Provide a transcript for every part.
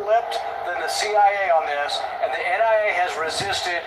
tighter-lipped than the CIA on this, and the NIA has resisted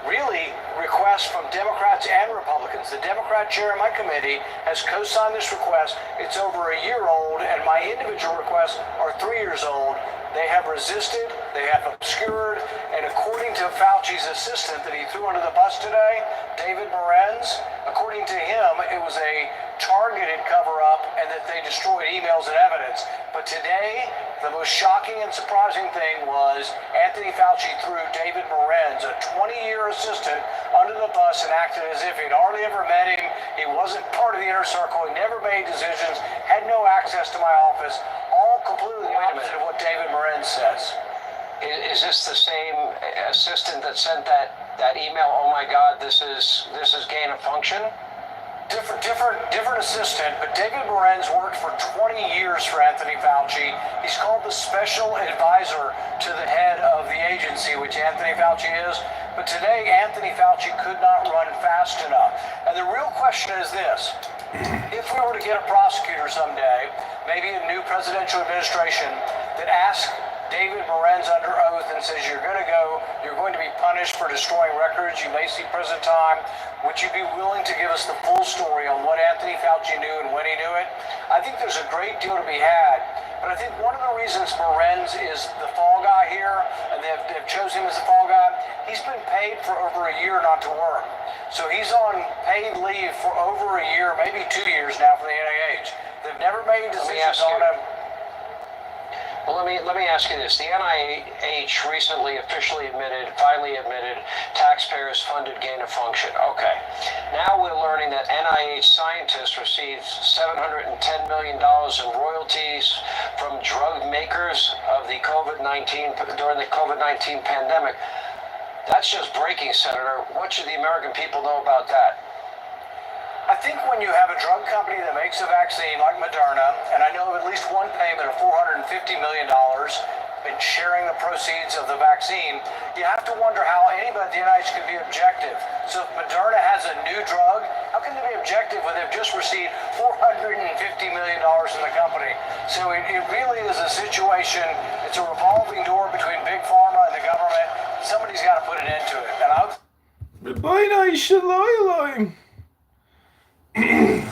really requests from Democrats and Republicans. The Democrat chair of my committee has co-signed this request. It's over a year old, and my individual requests are 3 years old. They have resisted, they have obscured, and according to Fauci's assistant that he threw under the bus today, David Morenz, according to him, it was a targeted cover-up and that they destroyed emails and evidence. But today, the most shocking and surprising thing was Anthony Fauci threw David Morenz, a 20-year assistant, under the bus and acted as if he'd hardly ever met him. He wasn't part of the inner circle. He never made decisions, had no access to my office, all completely opposite of what David Morenz says. Is this the same assistant that sent that email? Oh my God, this is gain of function? Different assistant, but David Morenz worked for 20 years for Anthony Fauci. He's called the special advisor to the head of the agency, which Anthony Fauci is. But today, Anthony Fauci could not run fast enough. And the real question is this. If we were to get a prosecutor someday, maybe a new presidential administration, that asks David Morenz under oath and says you're going to be punished for destroying records, you may see prison time, would you be willing to give us the full story on what Anthony Fauci knew and when he knew it? I think there's a great deal to be had, but I think one of the reasons Morenz is the fall guy here, and they've chosen him as the fall guy, he's been paid for over a year not to work. So he's on paid leave for over a year, maybe 2 years now for the NIH. They've never made decisions on him. Well, let me ask you this. The NIH recently finally admitted taxpayers funded gain of function. Okay. Now we're learning that NIH scientists received $710 million in royalties from drug makers of the during the COVID-19 pandemic. That's just breaking, Senator. What should the American people know about that? I think when you have a drug company that makes a vaccine like Moderna, and I know of at least one payment of $450 million in sharing the proceeds of the vaccine, you have to wonder how anybody at the NIH can be objective. So if Moderna has a new drug, how can they be objective when they've just received $450 million in the company? So it really is a situation, it's a revolving door between Big Pharma and the government. Somebody's got to put an end to it. And And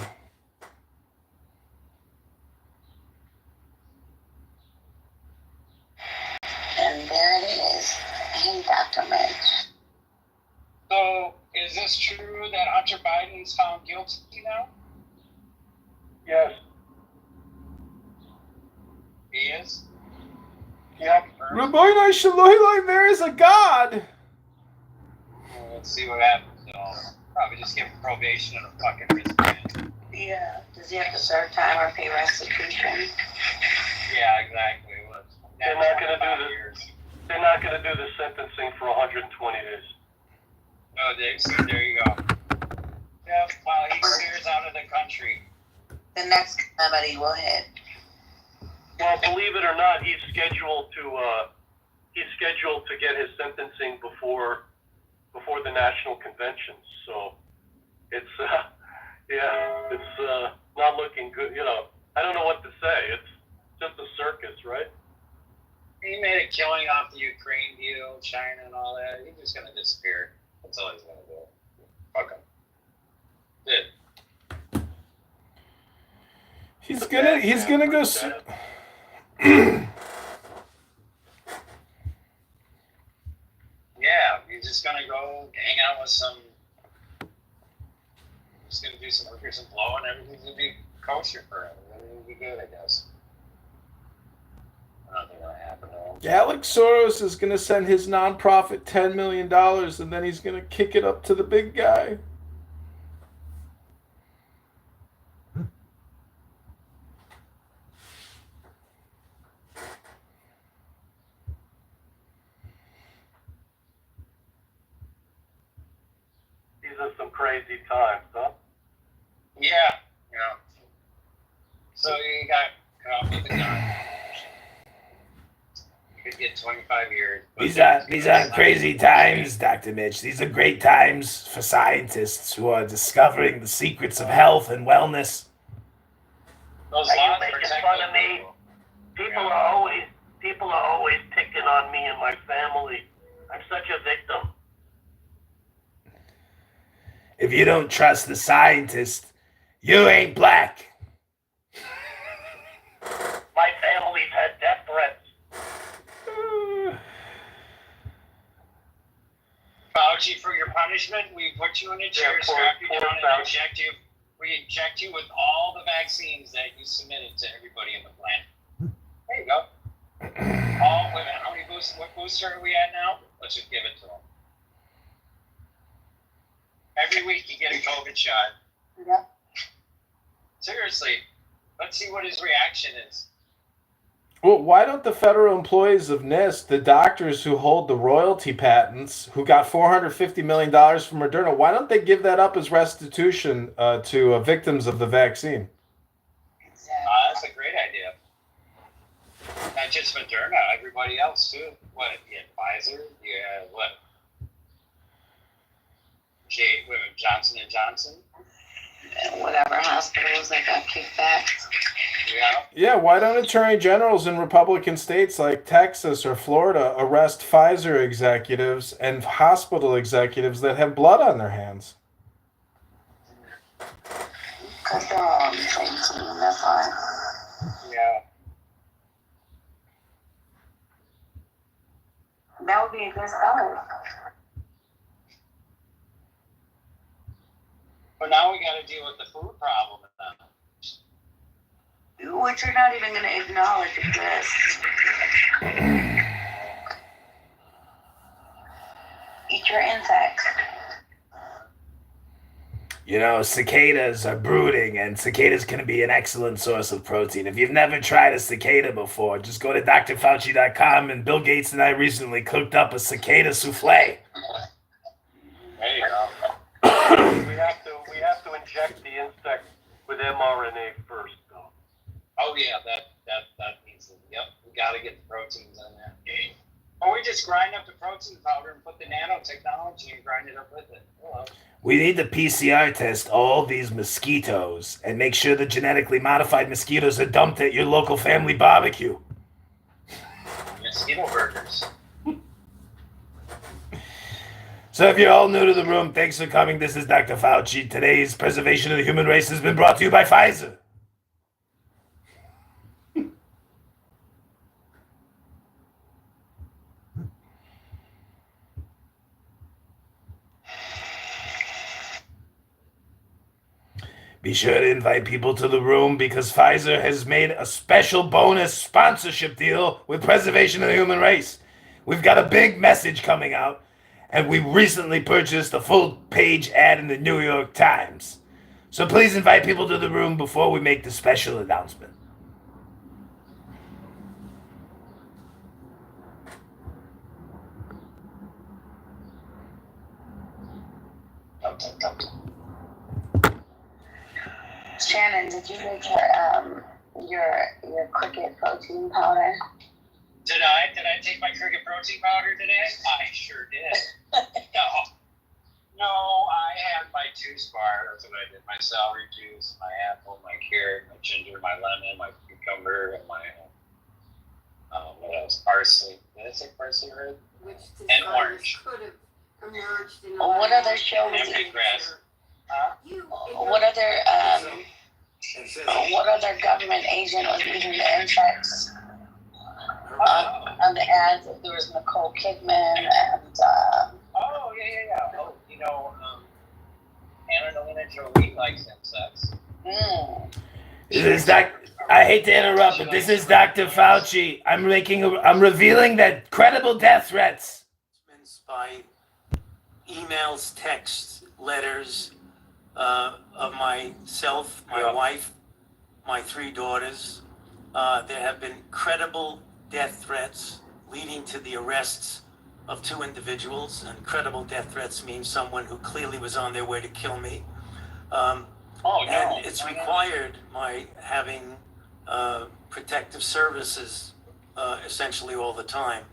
there it is. Hey, Dr. Mitch. So, is this true that Hunter Biden's found guilty now? Yes. He is? Yep. Rabbi Shalom, there is a God. Well, let's see what happens. Probably just give him probation and a fucking wristband. Yeah. Does he have to serve time or pay restitution? Yeah, exactly. They're not going to do this. They're not going to do the sentencing for 120 days. Oh, there you go. Yeah, while he clears out of the country. The next calamity will hit. Well, believe it or not, he's scheduled to get his sentencing before the national convention. So it's not looking good. I don't know what to say. It's just a circus, right? He made a killing off the Ukraine deal, China and all that. He's just gonna disappear. That's all he's gonna do. Fuck him. He's gonna go. Yeah, he's just gonna go hang out with some. He's gonna do some hookers and blow, and everything's gonna be kosher for him. Everything will be good, I guess. Nothing gonna happen to him. Alex Soros is gonna send his nonprofit $10 million, and then he's gonna kick it up to the big guy. These are some crazy times, huh? Yeah. So you got caught with the gun. You could get 25 years. These aren't crazy times, Dr. Mitch. These are great times for scientists who are discovering the secrets of health and wellness. Those Are you laws making protect fun of those me? people. People are always on me and my family. I'm such a victim. If you don't trust the scientist, you ain't black. My family's had death threats. Fauci, for your punishment, we put you in a chair, strap you down, and inject you. We inject you with all the vaccines that you submitted to everybody in the planet. There you go. All women. How many boosters? What booster are we at now? Let's just give it to them. Every week you get a COVID shot. Yeah. Seriously, let's see what his reaction is. Well, why don't the federal employees of NIST, the doctors who hold the royalty patents, who got $450 million from Moderna, why don't they give that up as restitution to victims of the vaccine? That's a great idea. Not just Moderna, everybody else too. What? You had Pfizer. You had what? Johnson and Johnson. And whatever hospitals that got kicked back. Yeah. Yeah, why don't attorney generals in Republican states like Texas or Florida arrest Pfizer executives and hospital executives that have blood on their hands? Because they're all on the same team, that's why. Yeah. That would be a good start. But now we got to deal with the food problem now. Which you're not even going to acknowledge exists. Eat your insects. You know, cicadas are brooding, and cicadas can be an excellent source of protein. If you've never tried a cicada before, just go to drfauci.com, and Bill Gates and I recently cooked up a cicada souffle. There you go. We have to inject the insect with mRNA first, though. Oh yeah, that means it. Yep, we got to get the proteins on that. Or we just grind up the protein powder and put the nanotechnology and grind it up with it. Hello. We need to PCR test all these mosquitoes and make sure the genetically modified mosquitoes are dumped at your local family barbecue. Mosquito burgers. So if you're all new to the room, thanks for coming. This is Dr. Fauci. Today's preservation of the human race has been brought to you by Pfizer. Be sure to invite people to the room because Pfizer has made a special bonus sponsorship deal with Preservation of the Human Race. We've got a big message coming out, and we recently purchased a full-page ad in the New York Times. So please invite people to the room before we make the special announcement. Shannon, did you make your cricket protein powder? Did I take my cricket protein powder today? I sure did. No, I had my juice bar. That's what I did. My celery juice, my apple, my carrot, my ginger, my lemon, my cucumber, and my what else? Parsley. Did I say parsley right? And orange. Could have emerged in What other shows? Empty grass. What other government agent was eating the insects? On the ads, there was Nicole Kidman and. Oh yeah. Oh, Angelina Jolie likes insects. I hate to interrupt, but this is Dr. Fauci. I'm revealing that credible death threats. By emails, texts, letters of myself, my wife, my 3 daughters. There have been credible death threats leading to the arrests of 2 individuals, and credible death threats means someone who clearly was on their way to kill me. And it's required my having protective services essentially all the time.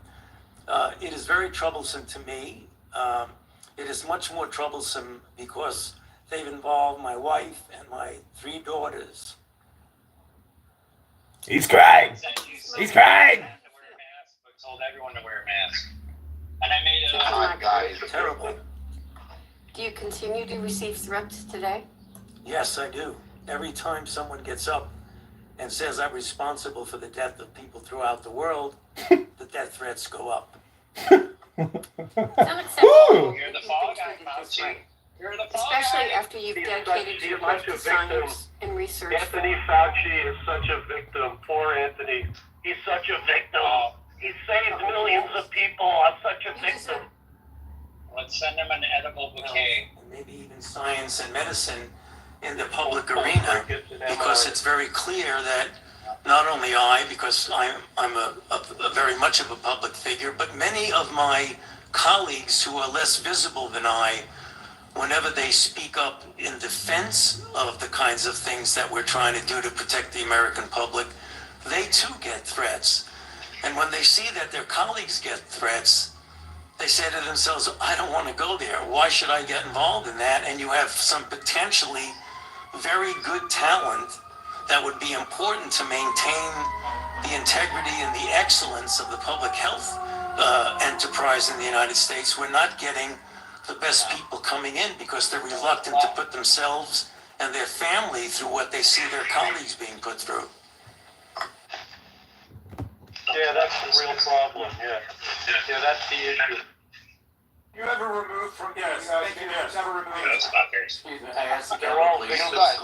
It is very troublesome to me. It is much more troublesome because they've involved my wife and my 3 daughters. He's crying. He's crying. told everyone to wear a mask. And I made Oh a. my God. Terrible. Do you continue to receive threats today? Yes, I do. Every time someone gets up and says I'm responsible for the death of people throughout the world, the death threats go up. It's unacceptable. You're the You fall think guy, you did this Fauci. right. You're the fall Especially guy. after you've He's dedicated such- your he's life such a to victim. science and research. Anthony Fauci is such a victim. Poor Anthony. He's such a victim. He saved millions of people. I'm such a victim. Let's send him an edible bouquet. And maybe even science and medicine in the public arena, because it's very clear that not only I, because I'm a very much of a public figure, but many of my colleagues who are less visible than I, whenever they speak up in defense of the kinds of things that we're trying to do to protect the American public, they too get threats. And when they see that their colleagues get threats, they say to themselves, I don't want to go there. Why should I get involved in that? And you have some potentially very good talent that would be important to maintain the integrity and the excellence of the public health enterprise in the United States. We're not getting the best people coming in because they're reluctant to put themselves and their family through what they see their colleagues being put through. Yeah, that's the real problem. Yeah, that's the issue. You ever removed from, yes, thank you, yes, ever removed. Those fuckers. Excuse me, I asked the They're all please. victims. Guys,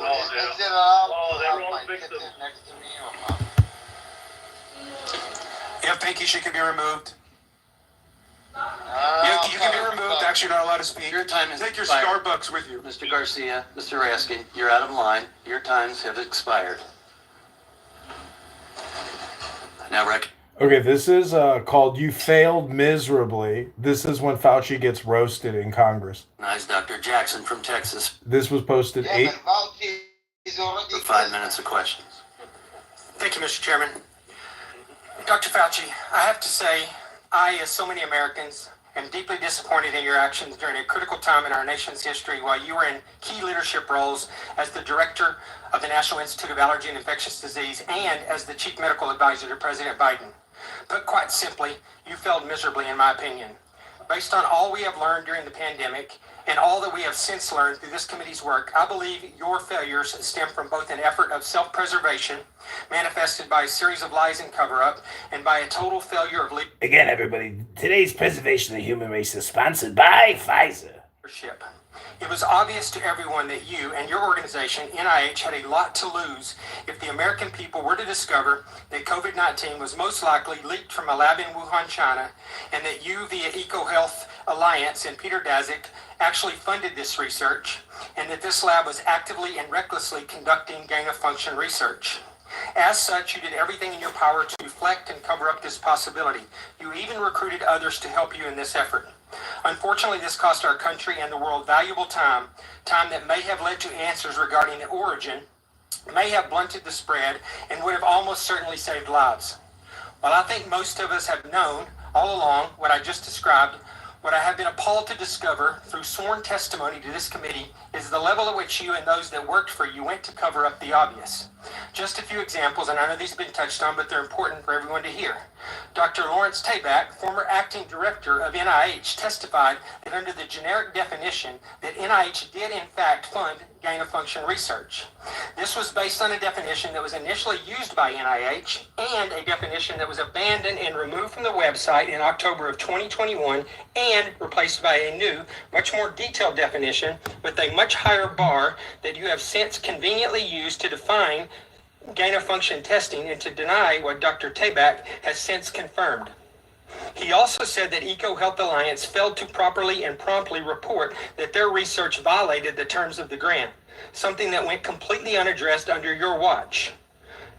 They're all victims. Yeah, Pinky, she can be removed. You can be removed, actually, you're not allowed to speak. Your time is Take your expired. Starbucks with you. Mr. Garcia, Mr. Raskin, you're out of line. Your times have expired. Now, Rick. Okay, this is called "You Failed Miserably." This is when Fauci gets roasted in Congress. Nice, Dr. Jackson from Texas. This was posted For 5 minutes of questions. Thank you, Mr. Chairman. Dr. Fauci, I have to say, I, as so many Americans, am deeply disappointed in your actions during a critical time in our nation's history while you were in key leadership roles as the director of the National Institute of Allergy and Infectious Disease and as the chief medical advisor to President Biden. Put quite simply, you failed miserably, in my opinion. Based on all we have learned during the pandemic and all that we have since learned through this committee's work, I believe your failures stem from both an effort of self-preservation, manifested by a series of lies and cover-up, and by a total failure of Again, everybody, today's preservation of the human race is sponsored by Pfizer. leadership. It was obvious to everyone that you and your organization, NIH, had a lot to lose if the American people were to discover that COVID-19 was most likely leaked from a lab in Wuhan, China, and that you, via EcoHealth Alliance and Peter Daszak, actually funded this research, and that this lab was actively and recklessly conducting gain-of-function research. As such, you did everything in your power to deflect and cover up this possibility. You even recruited others to help you in this effort. Unfortunately, this cost our country and the world valuable time that may have led to answers regarding the origin, may have blunted the spread, and would have almost certainly saved lives. While I think most of us have known all along what I just described, what I have been appalled to discover through sworn testimony to this committee is the level at which you and those that worked for you went to cover up the obvious. Just a few examples, and I know these have been touched on, but they're important for everyone to hear. Dr. Lawrence Tabak, former acting director of NIH, testified that under the generic definition that NIH did in fact fund gain-of-function research. This was based on a definition that was initially used by NIH and a definition that was abandoned and removed from the website in October of 2021 and replaced by a new, much more detailed definition with a much higher bar that you have since conveniently used to define gain-of-function testing and to deny what Dr. Tabak has since confirmed. He also said that EcoHealth Alliance failed to properly and promptly report that their research violated the terms of the grant, something that went completely unaddressed under your watch.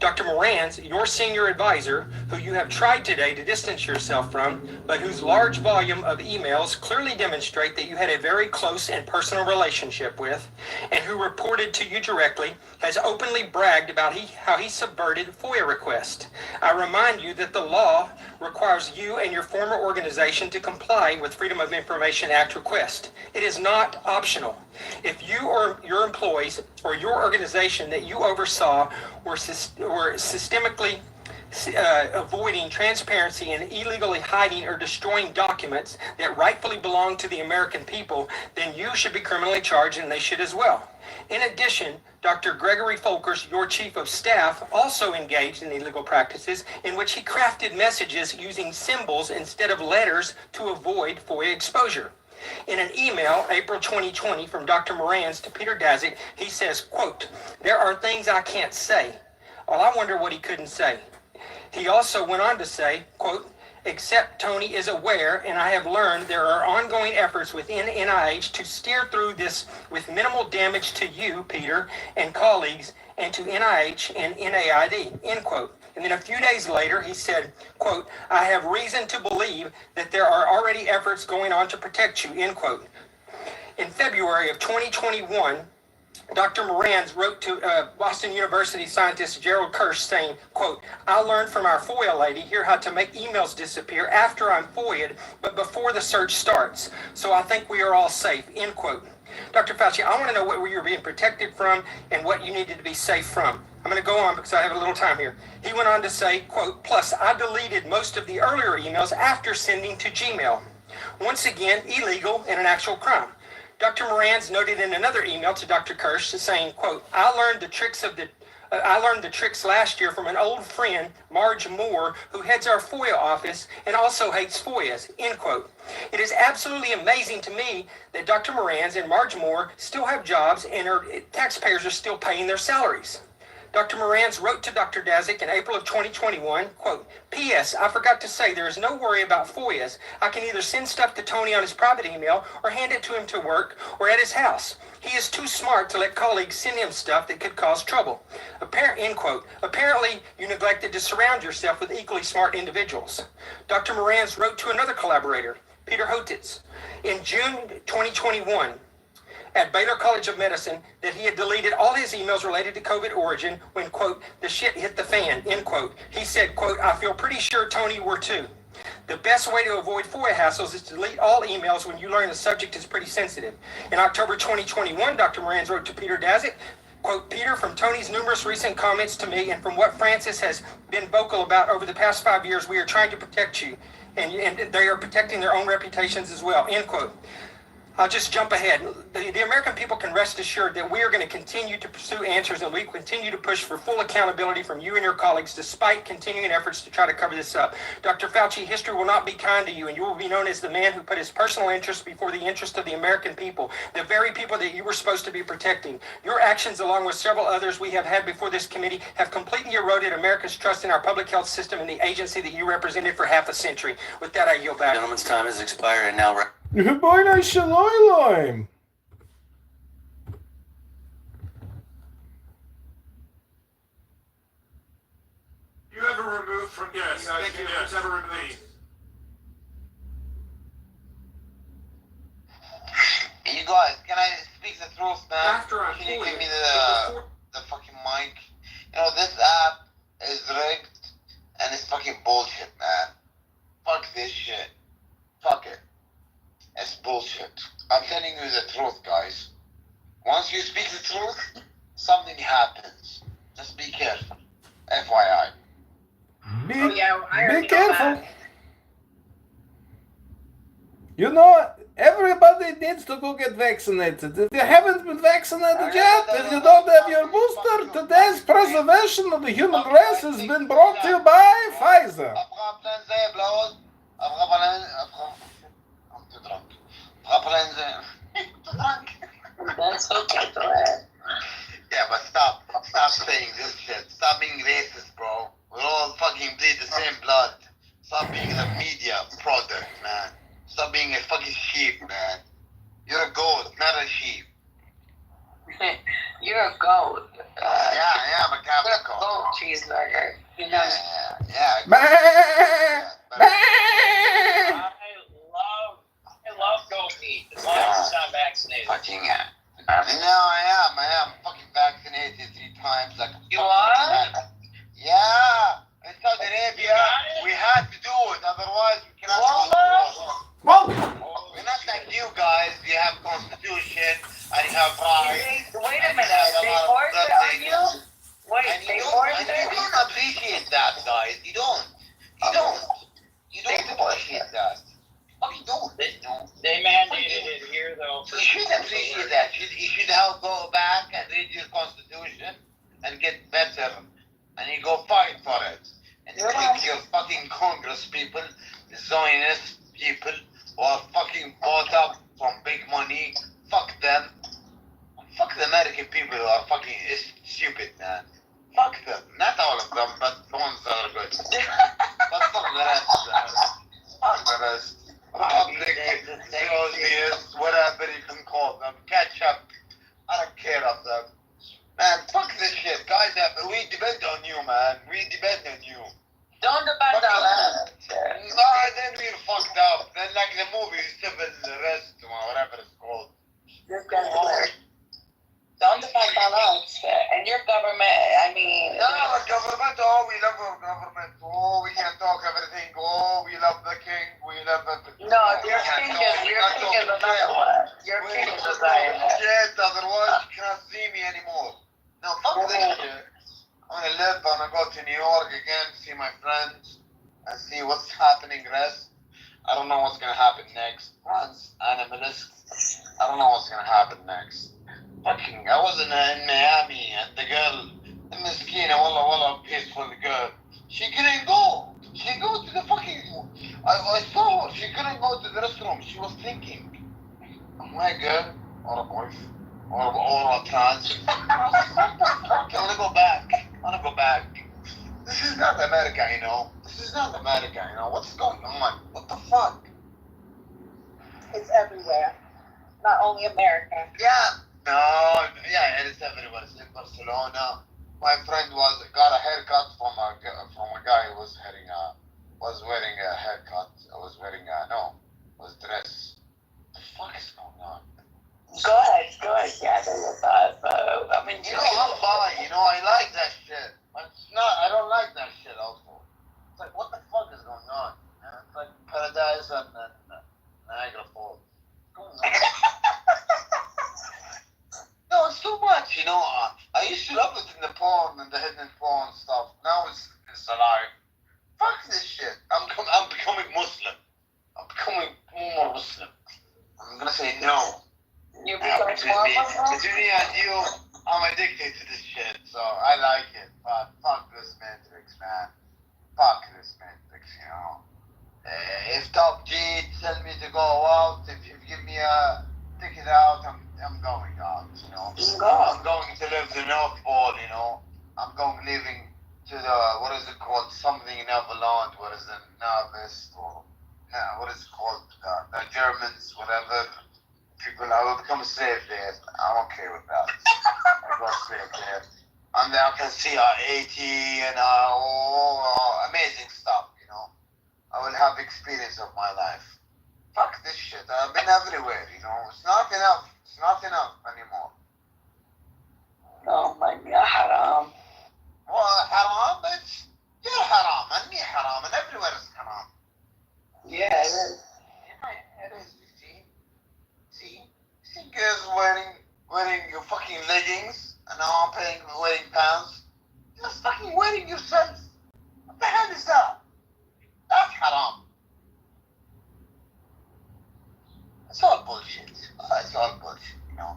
Dr. Moran's, your senior advisor, who you have tried today to distance yourself from, but whose large volume of emails clearly demonstrate that you had a very close and personal relationship with, and who reported to you directly, has openly bragged about how he subverted FOIA requests. I remind you that the law requires you and your former organization to comply with Freedom of Information Act requests. It is not optional. If you or your employees or your organization that you oversaw were systemically avoiding transparency and illegally hiding or destroying documents that rightfully belong to the American people, then you should be criminally charged, and they should as well. In addition, Dr. Gregory Folkers, your chief of staff, also engaged in illegal practices in which he crafted messages using symbols instead of letters to avoid FOIA exposure. In an email, April 2020, from Dr. Morans to Peter Daszak, he says, quote, "There are things I can't say." Well, I wonder what he couldn't say. He also went on to say, quote, "Except Tony is aware, and I have learned there are ongoing efforts within NIH to steer through this with minimal damage to you, Peter, and colleagues, and to NIH and NAID," end quote. And then a few days later, he said, quote, "I have reason to believe that there are already efforts going on to protect you," end quote. In February of 2021, Dr. Morans wrote to Boston University scientist Gerald Kirsch saying, quote, "I learned from our FOIA lady here how to make emails disappear after I'm FOIA'd, but before the search starts. So I think we are all safe," end quote. Dr. Fauci, I want to know what you're being protected from and what you needed to be safe from. I'm going to go on because I have a little time here. He went on to say, quote, "Plus, I deleted most of the earlier emails after sending to Gmail. Once again, illegal and an actual crime." Dr. Morans noted in another email to Dr. Kirsch saying, quote, I learned the tricks last year from an old friend, Marge Moore, who heads our FOIA office and also hates FOIAs," end quote. It is absolutely amazing to me that Dr. Morans and Marge Moore still have jobs and taxpayers are still paying their salaries. Dr. Morans wrote to Dr. Daszak in April of 2021, quote, "P.S. I forgot to say there is no worry about FOIAs. I can either send stuff to Tony on his private email or hand it to him to work or at his house. He is too smart to let colleagues send him stuff that could cause trouble." End quote. Apparently, you neglected to surround yourself with equally smart individuals. Dr. Morans wrote to another collaborator, Peter Hotitz, in June 2021, at Baylor College of Medicine, that he had deleted all his emails related to COVID origin when, quote, "the shit hit the fan," end quote. He said, quote, "I feel pretty sure Tony were too. The best way to avoid FOIA hassles is to delete all emails when you learn the subject is pretty sensitive." In October 2021, Dr. Morans wrote to Peter Daszak, quote, "Peter, from Tony's numerous recent comments to me and from what Francis has been vocal about over the past 5 years, we are trying to protect you, and they are protecting their own reputations as well," end quote. I'll just jump ahead. The American people can rest assured that we are going to continue to pursue answers, and we continue to push for full accountability from you and your colleagues despite continuing efforts to try to cover this up. Dr. Fauci, history will not be kind to you, and you will be known as the man who put his personal interests before the interest of the American people, the very people that you were supposed to be protecting. Your actions, along with several others we have had before this committee, have completely eroded America's trust in our public health system and the agency that you represented for half a century. With that, I yield back. Gentleman's time has expired, and now we're... Boy, nice shalom. You ever removed from yes, thank you. Yes. Ever removed? You guys, can I speak the truth, man? After I'm Can you give me fully- the fucking mic? You know, this app is rigged and it's fucking bullshit, man. Fuck this shit. Fuck it. It's bullshit. I'm telling you the truth, guys. Once you speak the truth, something happens. Just be careful. FYI. Be careful. You know, everybody needs to go get vaccinated. If you haven't been vaccinated yet, if you don't have your booster, today's preservation of the human race has been brought to you by Pfizer. I'm too drunk. That's okay, go ahead. Yeah, but stop saying this shit. Stop being racist, bro. We all fucking bleed the same blood. Stop being a media product, man. Stop being a fucking sheep, man. You're a goat, not a sheep. You're a goat. Yeah, I'm a Capricorn. Goat cheeseburger. You know. Yeah. I love goat meat as long as it's not vaccinated. Fucking no, I am fucking vaccinated 3 times. Like you are? Yeah. In Saudi Arabia, we had to do it, otherwise we cannot go to war. We're not like you guys. You have constitution and you have rights. Wait a minute, they forced it on you? Wait, they forced it? You don't appreciate that, guys. You should appreciate that. You should help go back and read your constitution and get better. And you go fight for it. And you take your fucking Congress people, the Zionist people, who are fucking bought up from big money. Fuck them. Fuck the American people who are fucking stupid, man. Fuck them. Not all of them, but the ones that are good. But fuck the rest. Fuck the rest. Republic, Socialist, whatever you can call them. Catch up. I don't care of them. Man, fuck this shit. Guys, we depend on you, man. We depend on you. Don't depend on us. Then we're fucked up. Then like the movie, Civil Arrest, or whatever it's called. Don't depend on us. And your government, I mean... No, our government, oh, we love our government. Oh, we can't talk everything. Oh, we love the king. We love the... No, your king is another one. Your king is a Zionist. Shit, otherwise you cannot see me anymore. No, fuck this shit. I'm gonna live, I'm gonna go to New York again, see my friends, and see what's happening rest. I don't know what's gonna happen next. France, animalist. I don't know what's gonna happen next. Fucking, I was in Miami, and the girl, the miskina, wallah, peaceful girl. She couldn't go. She go to the fucking, I saw her, she couldn't go to the restroom. She was thinking, am I a girl, or a boy, or a trans? I wanna go back. I wanna go back. This is not America, you know. This is not America, you know. What's going on? What the fuck? It's everywhere. Not only America. Yeah. No, yeah, it is everywhere. It's in Barcelona. My friend got a haircut from a guy who was wearing a haircut. Was dressed. What the fuck is going on? Good. Yeah, I mean, you know, I'm bi. You know, I like that shit. But it's not. I don't like that shit. Also, it's like, what the fuck is going on? And it's like Paradise and Niagara Falls. What's going on? No, it's too much, you know. I used to love it in the porn and the hidden porn stuff. Now it's alive. Fuck this shit. I'm becoming Muslim. I'm becoming more Muslim. I'm gonna say no. You become more Muslim? Between me and you, I'm addicted to this shit, so I like it. But fuck this Matrix, man. Fuck this Matrix, you know. If Top G tell me to go out, if you give me a ticket out, I'm going out, you know. I'm going to live the North Pole, you know. I'm living to the, what is it called? Something Neverland, what is it? Navis, or, what is it called? The Germans, whatever. People, I will become a slave there. I'm okay with that. I go slave there. And then I can see AT and amazing stuff, you know. I will have experience of my life. Fuck this shit. I've been everywhere, you know. It's not enough. It's not enough anymore. Oh my God, haram. Well, haram, you're haram, and me haram, and everywhere is haram. Yeah, it is. Yeah, it is, you see? See girls wearing your fucking leggings, and I'm wearing pants. You're just fucking wearing yourself. What the hell is that? That's haram. It's all bullshit. It's all bullshit, you know.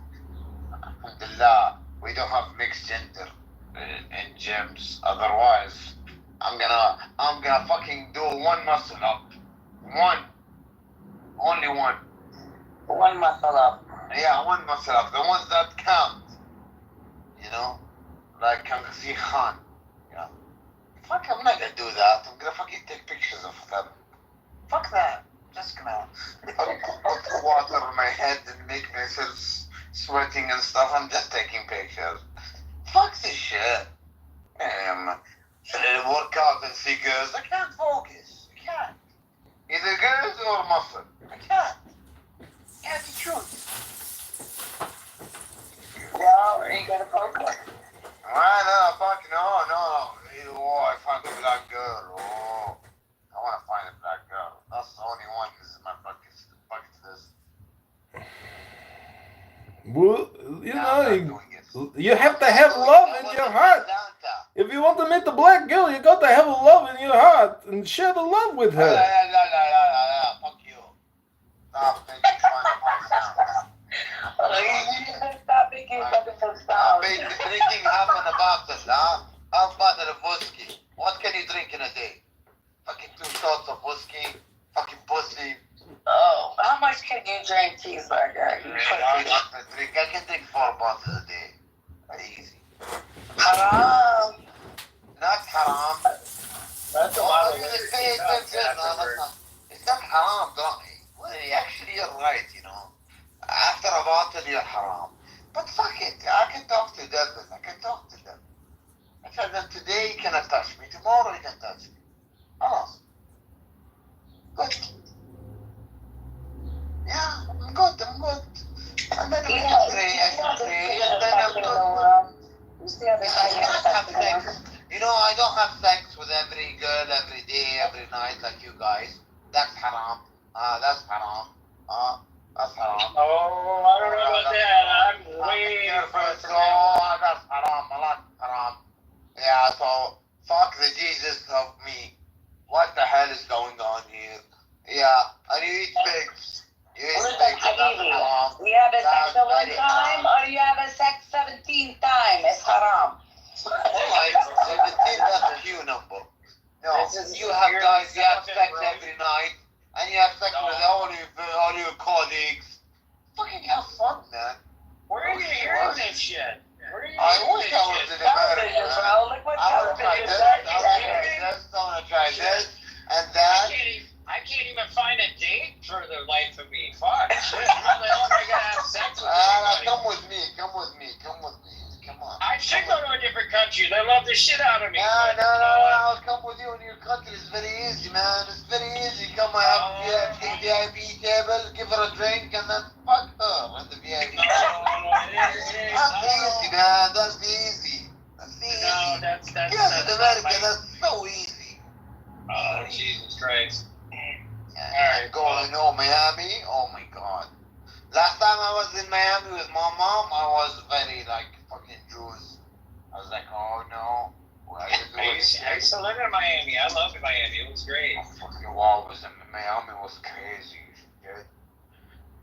Alhamdulillah, we don't have mixed gender in gyms. Otherwise, I'm gonna fucking do one muscle up. One. Only one. One muscle up. Yeah, one muscle up. The ones that count. You know? Like Congressman Khan. You know? Fuck, I'm not gonna do that. I'm gonna fucking take pictures of them. Fuck that. Just gonna put water on my head and make myself sweating and stuff. I'm just taking pictures. Fuck this shit. Work out and see girls. I can't focus. I can't. Either girls or muscle. I can't. Can't choose. Well, are you gonna focus? No, fuck no. Oh, I found a black girl. Oh, I want to find a black girl. That's the only one. This is my bucket list. Well, you know, you have to have love in your heart. If you want to meet the black girl, you got to have love in your heart and share the love with her. Fuck you. Stop making fun of myself. Fucking pussy. Oh, how much can you drink cheeseburger? You I pussy. can drink 4 bottles a day. Very easy. Haram. Not haram. That's a lot of liquor. It's not haram, don't you? Well, actually, you're right, you know. After a bottle, you're haram. But fuck it, I can talk to them. I can talk to them. I tell them today you cannot touch me, tomorrow you can touch me. Oh. Good. Yeah, I'm good. And then we can pray, and then I'm good. I cannot have sex. You know, I don't have sex with every girl, every day, every night like you guys. That's haram. That's haram. That's haram. Oh, I don't know about that. I'm way far from that. That's haram. A lot haram. Yeah, so fuck the Jesus of me. What the hell is going on here? Yeah, and you eat pigs. You eat Listen, pigs. That's Habibi, haram. do you have a sex That's at one very time haram. or do you have a sex 17 times? It's haram. Alright, 17, that's a few number. No, you have guys, you have sex every night, and you have sex with all your colleagues. Fucking have fun, man. Where are you hearing this shit? Where are you I hearing wish this I was shit? in America. Bro, look what I want to try this, I want to try this, and that. I can't even find a date for the life of me. Fuck, shit. How the hell am I gonna have sex with anybody? Come with me. Come on. I should go to a different country. They love the shit out of me. No, I'll come with you in your country. It's very easy, man. It's very easy. Come have VIP table, give her a drink, and then fuck her at the VIP table. That's easy, man. That's easy. No, that's Yes, in America, that's so easy. Oh, Jesus Christ. Alright, going to Miami. Oh my god. Last time I was in Miami with my mom, I was very like fucking Jews. I was like, oh no. I used to live in Miami. I loved Miami. It was great. Fucking wall was in Miami was crazy. Dude.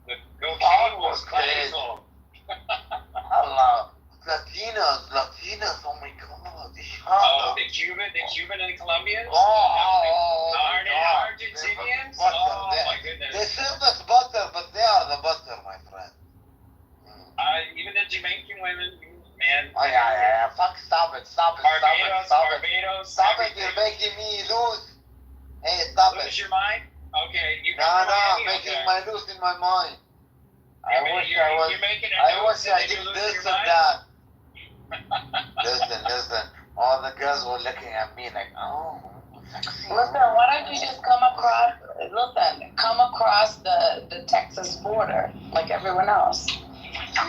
The cocaine was crazy. Hello. Latinas, oh my god. Oh, the Cuban and the Colombians? Oh, Argentinians? Oh my goodness. They serve us butter, but they are the butter, my friend. Even the Jamaican women, man. Oh yeah. Fuck, stop it. Barbados. Stop it, you're making me lose. Hey, stop it. Lose your mind? Okay, you No, I'm making my lose in my mind. I wish I did this and that. Listen. All the girls were looking at me like, oh, sexy. Listen, why don't you just come across the Texas border like everyone else? I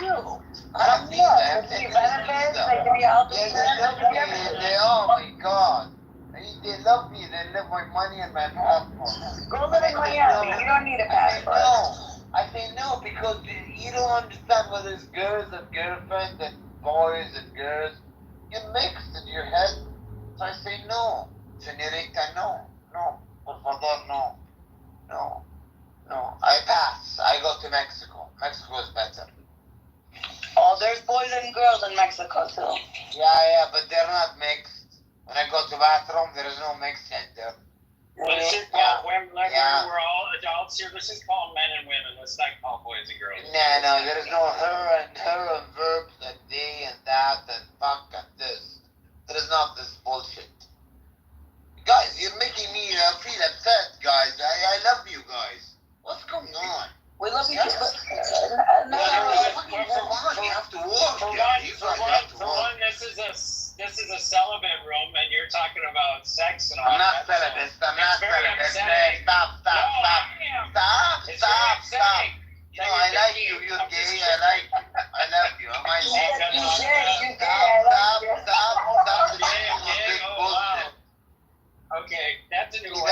Yeah, they give benefits, they give you health Yeah, they oh my god. They love me, they love my money and my passport. Go live in Miami, you don't need a passport. I say no because you don't understand whether it's girls and girlfriends and boys and girls. You mix in your head. So I say no. Senorita, no. Por favor, no. I pass. I go to Mexico. Mexico is better. Oh, there's boys and girls in Mexico too. Yeah, but they're not mixed. When I go to bathroom, there is no mixed center. Let's just call women like we're all adults here. Let's just call men and women. Let's not call boys and girls. No, there is no her and verbs and they and that and fuck and this. There is not this bullshit. Guys, you're making me feel upset, guys. I love you guys. What's going on? We love you too. You have to work. For one, this is a celibate room, and you're talking about sex and all I'm not that. celibate. Stop. You know, I like you. You're gay. I like you. I love you. Am I Stop. Okay, that's a new one.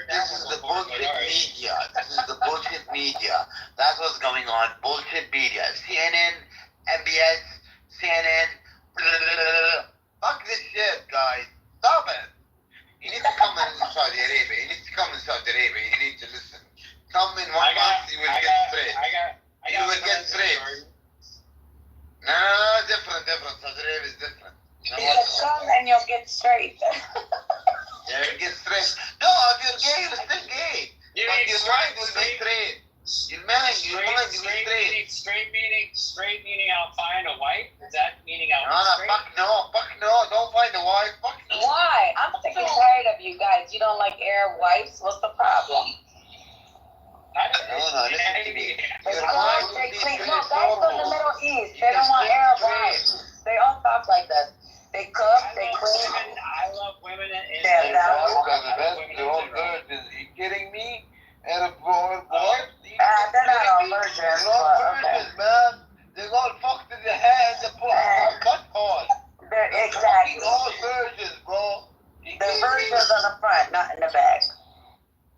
This is the bullshit media. This is the bullshit media. That's what's going on. Bullshit media. CNN, MBS, CNN. Fuck this shit, guys. Stop it. You need to come in Saudi Arabia. You need to listen. Come in 1 month, you will get straight. You will get straight. No, different. Saudi Arabia is different. You said come and you'll get straight. Yeah, get straight. No, if you're gay, you're still gay. You ain't Your mind will be straight. Your mind will be straight. Straight meaning I'll find a wife? Is that meaning I'll No, be straight? fuck no, don't find a wife, fuck no. Why? I'm sick and tired of you guys. You don't like Arab wives? What's the problem? No, listen to me. Because Your mind will they be clean. straight No, guys from the forward. Middle East, they don't want Arab wives. They all talk like this. They cook, they clean. I love women in They're Israel. They're all virgins. Are you kidding me? Arab boys? They're not all virgins, They're all but okay. virgins, man. They're all fucked in the head, the butt hole. Exactly. All virgins, bro. The virgins on the front, not in the back.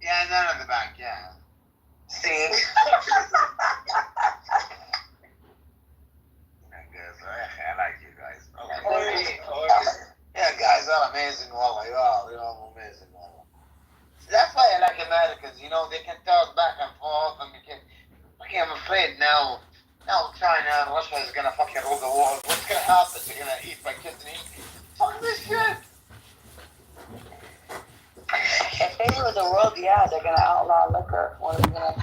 Yeah, none on the back, yeah. See? I like you guys. Yeah, guys are amazing, wallah. You're all amazing, wallah. That's why I like Americans, you know, they can talk back and forth and we can. Okay, I'm afraid now China and Russia is gonna fucking rule the world. What's gonna happen? They're gonna eat my kidney? Fuck this shit! If they rule the world, yeah, they're gonna outlaw liquor. What are they gonna?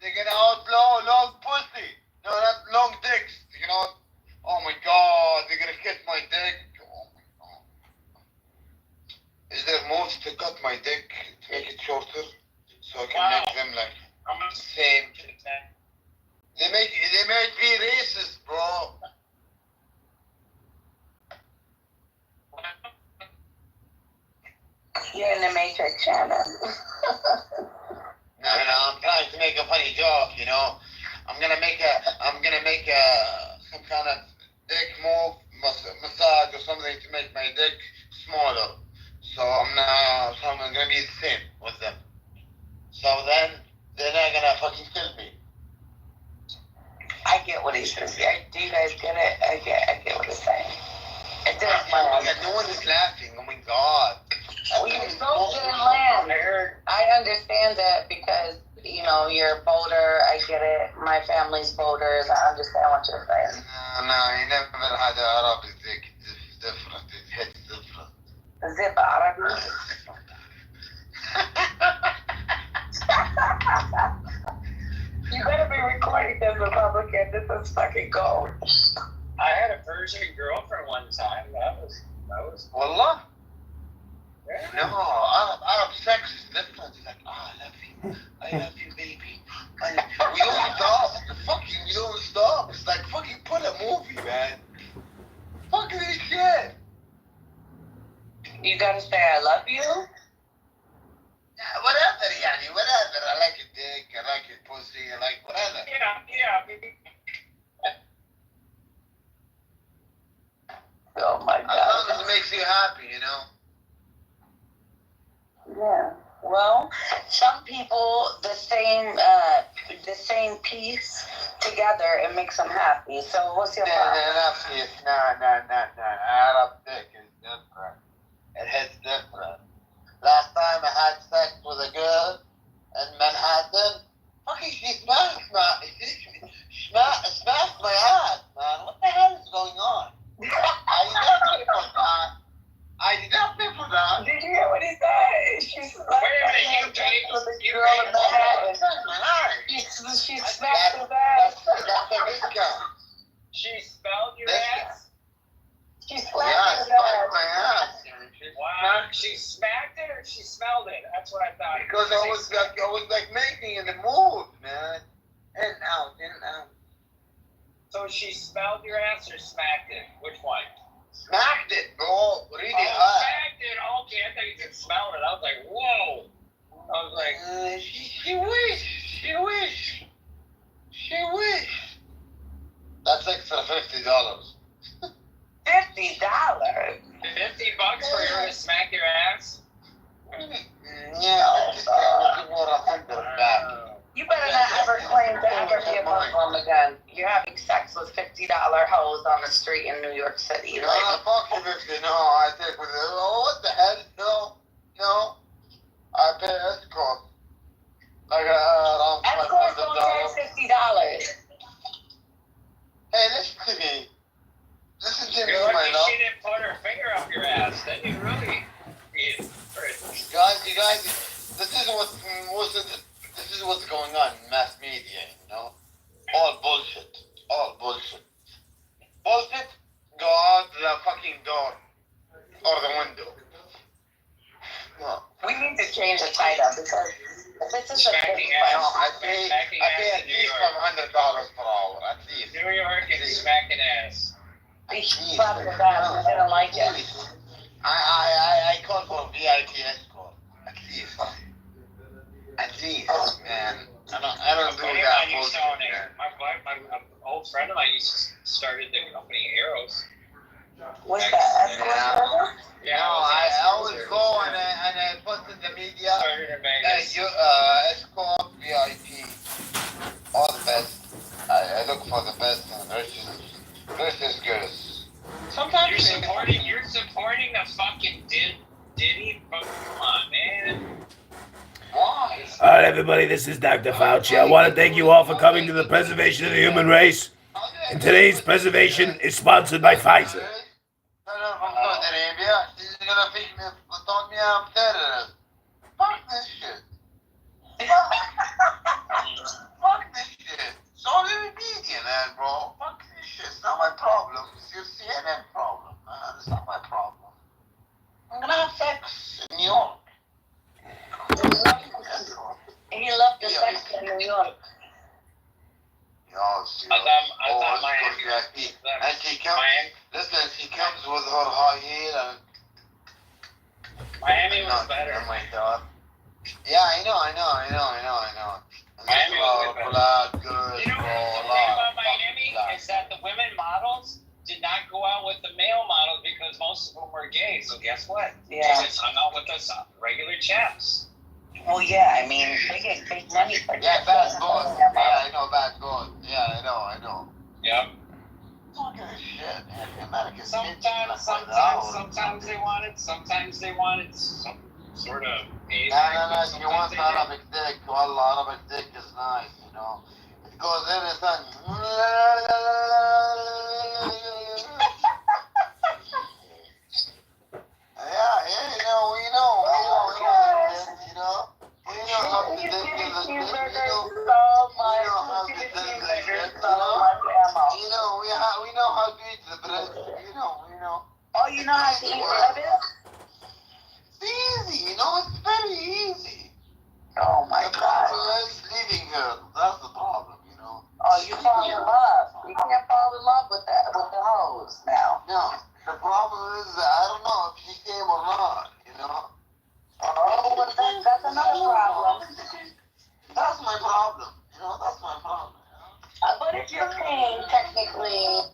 They're gonna outlaw long pussy. No, not long dicks. You know? Oh my god, they're gonna cut my dick. Oh my god. Is there moves to cut my dick to make it shorter? So I can make them like same. They might be racist, bro. You're in the Matrix, Shannon. No, I'm trying to make a funny joke, you know. I'm gonna make some kind of dick move, massage or something to make my dick smaller. So I'm gonna be the same with them. So then they're not gonna fucking kill me. I get what he says. Do you guys get it? I get what he's saying. No one is laughing. Oh my god. We both didn't land. I understand that because, you know, you're a boater. I get it. My family's boaters. I understand what you're saying. No, you never had an Arabic dick. It's different. It hits different. Zip Arabic. You better be recording this, Republican. This is fucking gold. I had a Persian girlfriend one time. That was. Wallah? Yeah. No, Arab sex is different. It's like, I love you, baby. We don't stop. We don't stop. It's like fucking put a movie, man. Fuck this shit. You gotta say I love you? Yeah, whatever, yani, whatever. I like your dick, I like your pussy, I like whatever. Yeah. Oh my God. As long as it makes you happy, you know. Yeah. Well, some people, the same piece together, it makes them happy. So what's your problem? No. Arab dick is different. It hits different. Last time I had sex with a girl in Manhattan, fucking she smashed my ass, man. What the hell is going on? I did not pay for that. Did you hear what he said? She smacked girl in Manhattan. She smacked his ass. That's a risk. She smelled your ass? She slapped his ass. My ass. Wow. She smacked it or she smelled it? That's what I thought. Because I was making in the mood, man. In and out. So she smelled your ass or smacked it? Which one? Smacked it, bro. Really hard. Smacked it. Okay, I thought you said smell it. I was like, whoa. I was like, she wish. That's extra $50. $50? $50 for her to smack your ass? Yeah, you better not ever claim to ever be a Muslim again. You're having sex with $50 hoes on the street in New York City. Fuck you, 50. No, I think with it. Oh, what the hell? No. I pay escort. Like around escorts don't charge $50. Hey, listen to me. Listen to me, You're my lucky love. she didn't put her finger up your ass. Then you really be Guys, you guys, this is what's going on in mass media, you know? All bullshit. All bullshit. Bullshit, go out the fucking door or the window. No. We need to change the title because this is a big I pay at least $500 per hour, at least. New York is smacking ass. We slapped the back. We didn't like it. I call for VIP escort, at least. At least, man. I don't do that bullshit, man. My old friend of mine started the company Arrows. What's that? Escort? Yeah, No, I always go and I post in the media. Started in Vegas. Escort, VIP, all the best. I look for the best and richest girls. Sometimes you're supporting a fucking Diddy. Come on, man. Why? All right, everybody, this is Dr. Fauci. I want to thank you all for coming to the Preservation of the Human Race. And today's preservation is sponsored by Pfizer. From Saudi Arabia, she's gonna think me, thought me I'm terrorist. Fuck this shit. Fuck this shit. Saudi Arabia, man, bro. Fuck this shit. It's not my problem. It's your CNN problem, man. It's not my problem. I'm gonna have sex in New York. He loved the sex in New York. And she comes, listen, she comes with her high heel and... Miami was better. Oh my God. Yeah, I know. Miami was better. Blood, good, You know what the thing about Miami is that the women models did not go out with the male models because most of them were gay. So guess what? Yeah. They just hung out with us regular chaps. Well, yeah, I mean, they get big money for that. Yeah, bad boy. Yeah, I know, bad boy. Yeah, I know. Yep. Don't give a shit, man. America's Sometimes they wanted some sort of. No, you want Arabic dick. Wallah, Arabic dick is nice, you know. It goes in and done. We know how to eat the bread. We know. Oh, you know how to eat bread? It's easy, it's very easy. Oh my The God. problem is leaving her. That's the problem, Oh, you fall in love. You can't fall in love with the hoes now. No, the problem is I don't know if she came or not, Oh, well, that's another problem. That's my problem, that's my problem. But if you're paying, technically.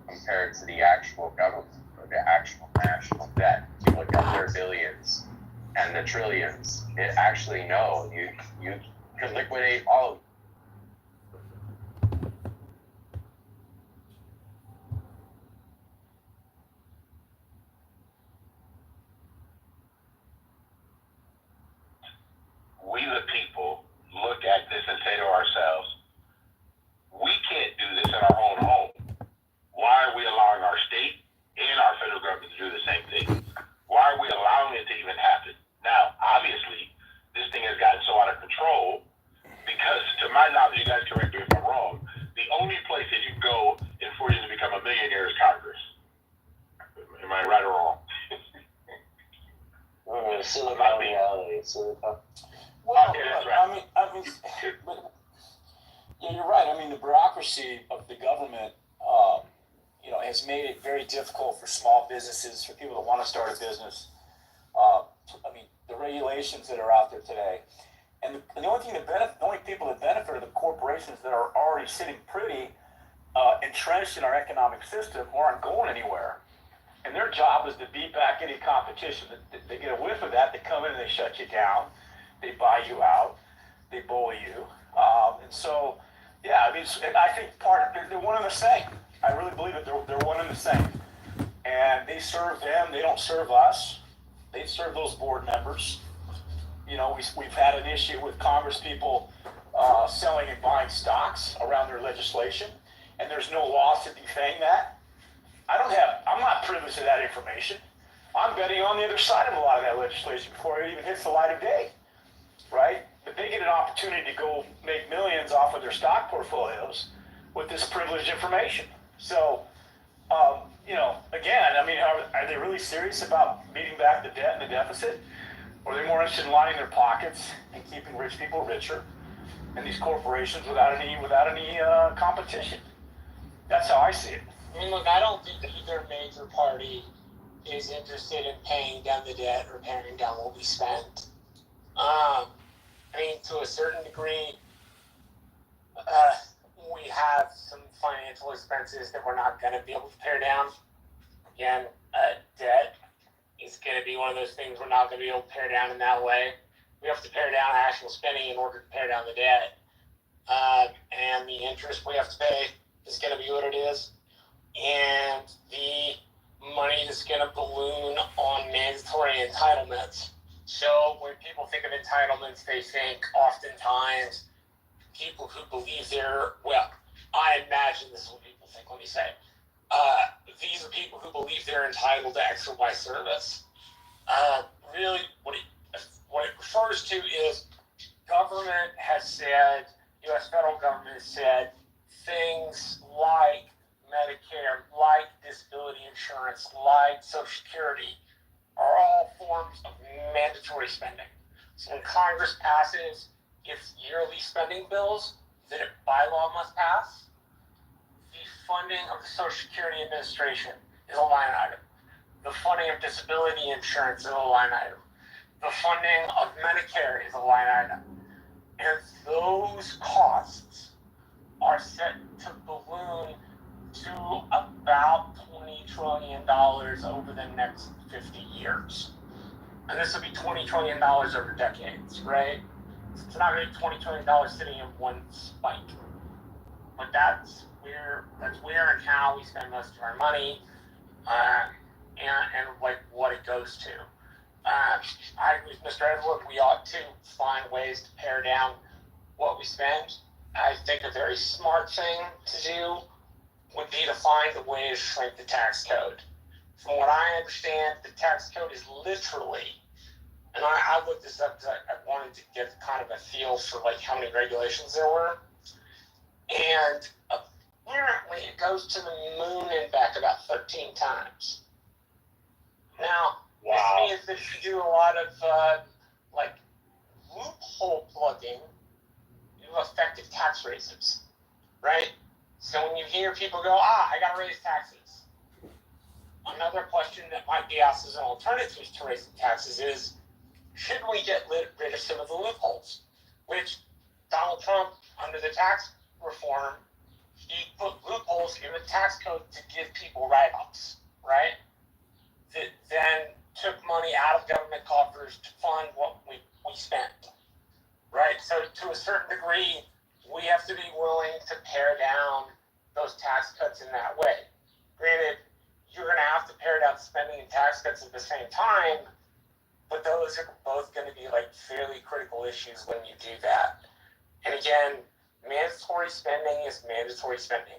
Compared to the actual government or the actual national debt, you look at their billions and the trillions. It actually you could liquidate all of we the people look at this and say to ourselves, we can't do this in our own home. Why are we allowing our state and our federal government to do the same thing? Why are we allowing it to even happen? Now, obviously, this thing has gotten so out of control because, to my knowledge, you guys correct me if I'm wrong, the only place that you go in 4 years to become a millionaire is Congress. Am I right or wrong? Silicon Valley. Well, I mean, yeah, you're right. I mean, the bureaucracy of the government, has made it very difficult for small businesses, for people that want to start a business. The regulations that are out there today, and the only people that benefit are the corporations that are already sitting pretty entrenched in our economic system, who aren't going anywhere. And their job is to beat back any competition. They get a whiff of that, they come in and they shut you down, they buy you out, they bully you. And so, yeah, I think they're one and the same. I really believe that they're one and the same. And they serve them, they don't serve us. They serve those board members. You know, we've had an issue with Congress people selling and buying stocks around their legislation, and there's no laws to defang that. I'm not privy to that information. I'm betting on the other side of a lot of that legislation before it even hits the light of day, right? But they get an opportunity to go make millions off of their stock portfolios with this privileged information. So, you know, again, I mean, are they really serious about beating back the debt and the deficit? Or are they more interested in lining their pockets and keeping rich people richer and these corporations without any competition? That's how I see it. I mean, look, I don't think either major party is interested in paying down the debt or paring down what we spend. I mean, to a certain degree, we have some financial expenses that we're not going to be able to pare down. Again, debt is going to be one of those things we're not going to be able to pare down in that way. We have to pare down actual spending in order to pare down the debt. And the interest we have to pay is going to be what it is. And the money is going to balloon on mandatory entitlements. So when people think of entitlements, they think oftentimes people who believe I imagine this is what people think, let me say. These are people who believe they're entitled to X or Y service. Really, what it refers to is government has said, U.S. federal government has said, things like Medicare, like disability insurance, like Social Security, are all forms of mandatory spending. So when Congress passes its yearly spending bills that it by law must pass, the funding of the Social Security Administration is a line item. The funding of disability insurance is a line item. The funding of Medicare is a line item. And those costs are set to balloon to about $20 trillion over the next 50 years. And this will be $20 trillion over decades, right? It's not going to be $20 trillion sitting in one spike. But that's where and how we spend most of our money, and like what it goes to. I agree with Mr. Edward, we ought to find ways to pare down what we spend. I think a very smart thing to do would be to find a way to shrink the tax code. From what I understand, the tax code is literally, and I looked this up because I wanted to get kind of a feel for like how many regulations there were. And apparently it goes to the moon and back about 13 times. Now, this means that you do a lot of like loophole plugging, you effective tax raises, right? So when you hear people go, I got to raise taxes. Another question that might be asked as an alternative to raising taxes is, should we get rid of some of the loopholes? Which Donald Trump, under the tax reform, he put loopholes in the tax code to give people write-offs, right? That then took money out of government coffers to fund what we spent, right? So to a certain degree, we have to be willing to pare down those tax cuts in that way. Granted, you're going to have to pare down spending and tax cuts at the same time, but those are both going to be like fairly critical issues when you do that. And again, mandatory spending is mandatory spending.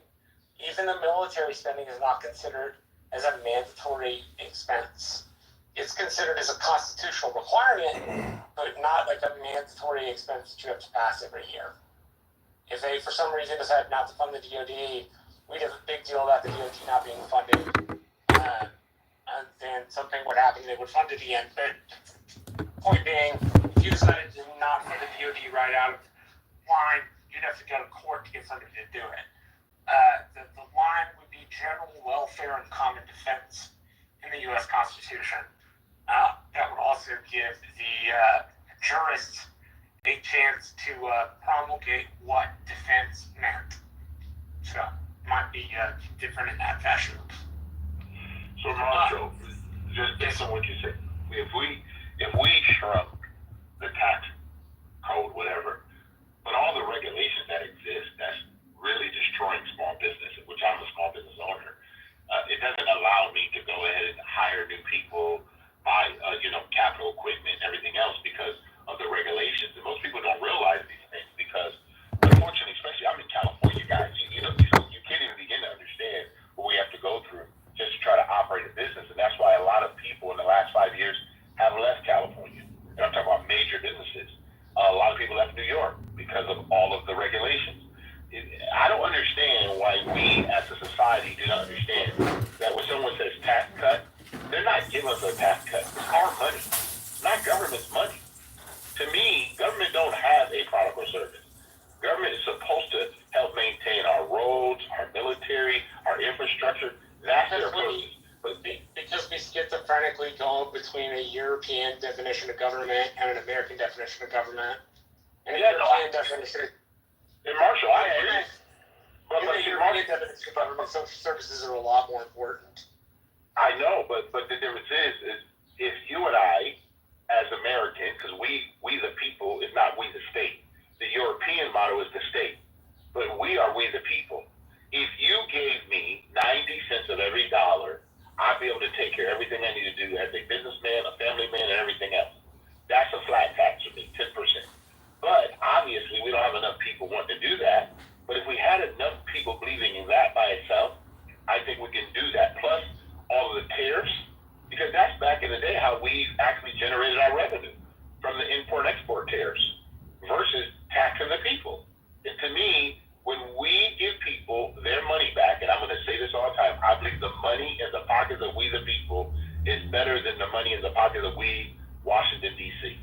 Even the military spending is not considered as a mandatory expense. It's considered as a constitutional requirement, but not like a mandatory expense that you have to pass every year. If they, for some reason, decide not to fund the DoD, we'd have a big deal about the DoD not being funded. And then something would happen, they would fund it again. But point being, if you decided to not fund the DoD right out of line, you'd have to go to court to get somebody to do it. The line would be general welfare and common defense in the U.S. Constitution. That would also give the jurists a chance to promulgate what defense meant. So, might be different in that fashion. So, Marshall, just based on what you said, if we shrunk the tax code, whatever, but all the regulations that exist, that's really destroying small businesses, which I'm a small business doesn't allow me to go ahead and hire new people, buy capital equipment, everything else because of the regulations. And most people don't realize these things because, unfortunately, especially I'm in California, guys. You can't even begin to understand what we have to go through just to try to operate a business, and that's why a lot of people in the last 5 years have left California. And I'm talking about major businesses. A lot of people left New York because of all of the regulations. I don't understand why we as a society do not understand that when someone says tax cut, they're not giving us a tax cut. It's our money, not government's money. To me, government don't have a product or service. Government is supposed to help maintain our roads, our military, our infrastructure. That's their purpose. Because we schizophrenically go between a European definition of government and an American definition of government. And European definition. And Marshall, I agree. But the European definition of government social services are a lot more important. I know, but the difference is if you and I, as Americans, because we the people is not we the state. The European motto is the state, but we are we the people. If you gave me 90 cents of every dollar, I'd be able to take care of everything I need to do as a businessman, a family man, and everything else. That's a flat tax for me, 10%. But obviously, we don't have enough people wanting to do that. But if we had enough people believing in that by itself, I think we can do that. Plus, all of the tariffs, because that's back in the day how we actually generated our revenue from the import-export tariffs versus taxing the people. And to me, when we give people their money back, and I'm going to say this all the time, I believe the money in the pockets of we the people is better than the money in the pockets of we, Washington, D.C.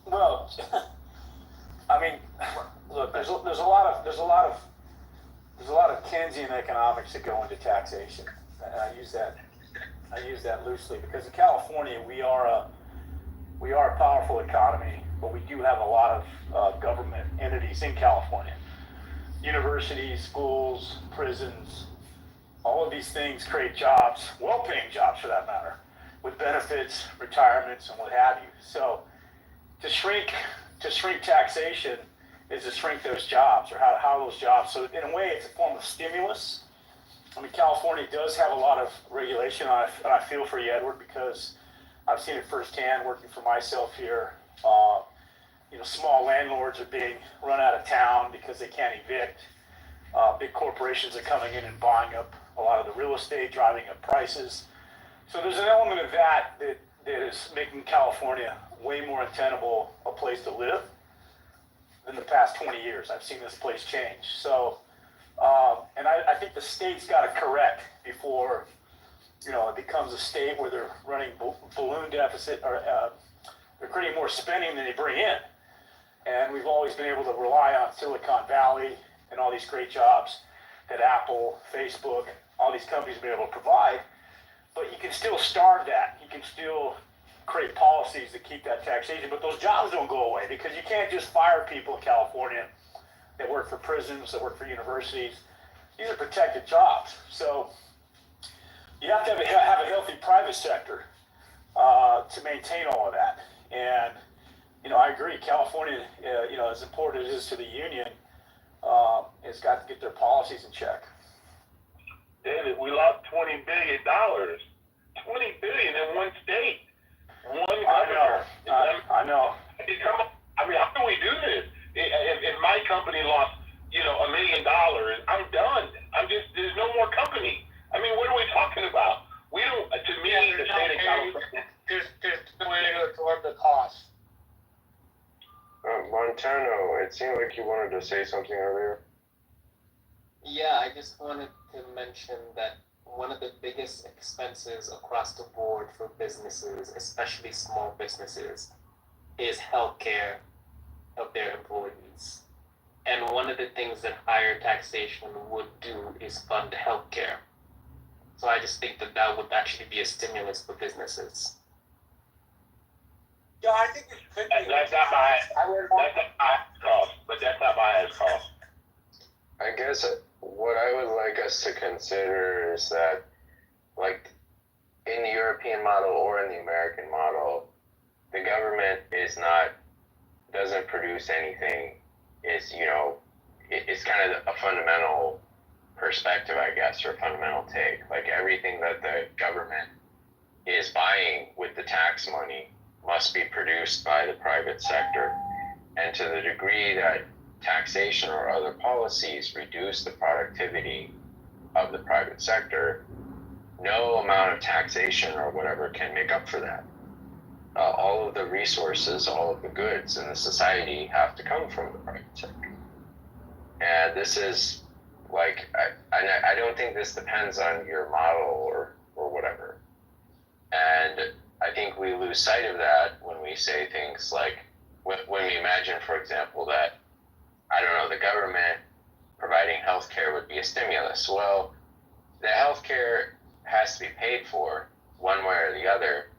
Well, I mean, look, there's a lot of Keynesian economics that go into taxation, and I use that loosely because in California we are a powerful economy, but we do have a lot of government entities in California, universities, schools, prisons. All of these things create jobs, well-paying jobs for that matter, with benefits, retirements, and what have you. So to shrink taxation is to shrink those jobs or how those jobs. So in a way, it's a form of stimulus. I mean, California does have a lot of regulation, and I feel for you, Edward, because I've seen it firsthand working for myself here. Small landlords are being run out of town because they can't evict. Big corporations are coming in and buying up a lot of the real estate, driving up prices. So there's an element of that is making California way more untenable a place to live than the past 20 years. I've seen this place change. So, and I think the state's got to correct before, it becomes a state where they're running balloon deficit or they're creating more spending than they bring in. And we've always been able to rely on Silicon Valley and all these great jobs that Apple, Facebook, all these companies have been able to provide. But you can still starve that. You can still create policies to keep that taxation. But those jobs don't go away because you can't just fire people in California that work for prisons, that work for universities. These are protected jobs. So you have to have a healthy private sector to maintain all of that. And, I agree. California, as important as it is to the union, has got to get their policies in check. David, we lost $20 billion. $20 billion in one state. One governor. I know. Come on. I mean, how can we do this? If my company lost, $1 million, I'm done. There's no more company. I mean, what are we talking about? We don't, to me, the state of California. There's no way to absorb the cost. Montano, it seemed like you wanted to say something earlier. Yeah, I just wanted to mention that one of the biggest expenses across the board for businesses, especially small businesses, is healthcare of their employees. And one of the things that higher taxation would do is fund healthcare. So I just think that would actually be a stimulus for businesses. Yeah, I think it could be. That's not my highest cost, but that's not my highest cost. I guess what I would like us to consider is that, like, in the European model or in the American model, the government doesn't produce anything. It's, it's kind of a fundamental perspective, I guess, or a fundamental take. Like everything that the government is buying with the tax money must be produced by the private sector. And to the degree that taxation or other policies reduce the productivity of the private sector, no amount of taxation or whatever can make up for that. All of the resources, all of the goods in the society have to come from the private sector. And this is like, I don't think this depends on your model or whatever. And I think we lose sight of that when we say things like, when we imagine, for example, that, I don't know, the government providing healthcare would be a stimulus. Well, the healthcare has to be paid for one way or the other.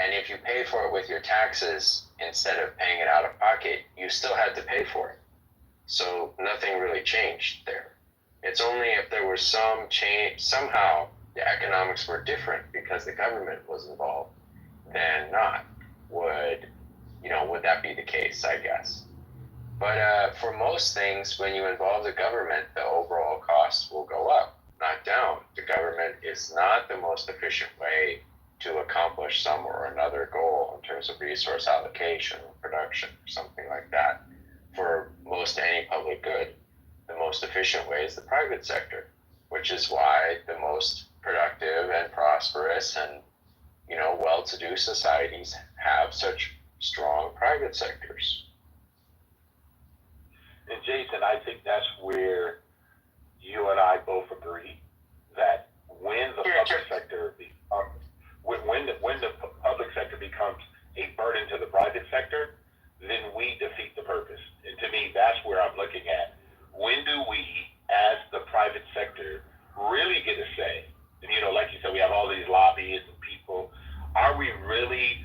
And if you pay for it with your taxes instead of paying it out of pocket, you still had to pay for it. So nothing really changed there. It's only if there was some change, somehow the economics were different because the government was involved, then not would that be the case, I guess. But for most things, when you involve the government, the overall costs will go up, not down. The government is not the most efficient way to accomplish some or another goal in terms of resource allocation, production, or something like that. For most any public good, the most efficient way is the private sector, which is why the most productive and prosperous and well-to-do societies have such strong private sectors. And Jason, I think that's where you and I both agree that when the public sector becomes, when the public sector becomes a burden to the private sector, then we defeat the purpose. And to me, that's where I'm looking at. When do we, as the private sector, really get a say? And like you said, we have all these lobbyists and people. Are we really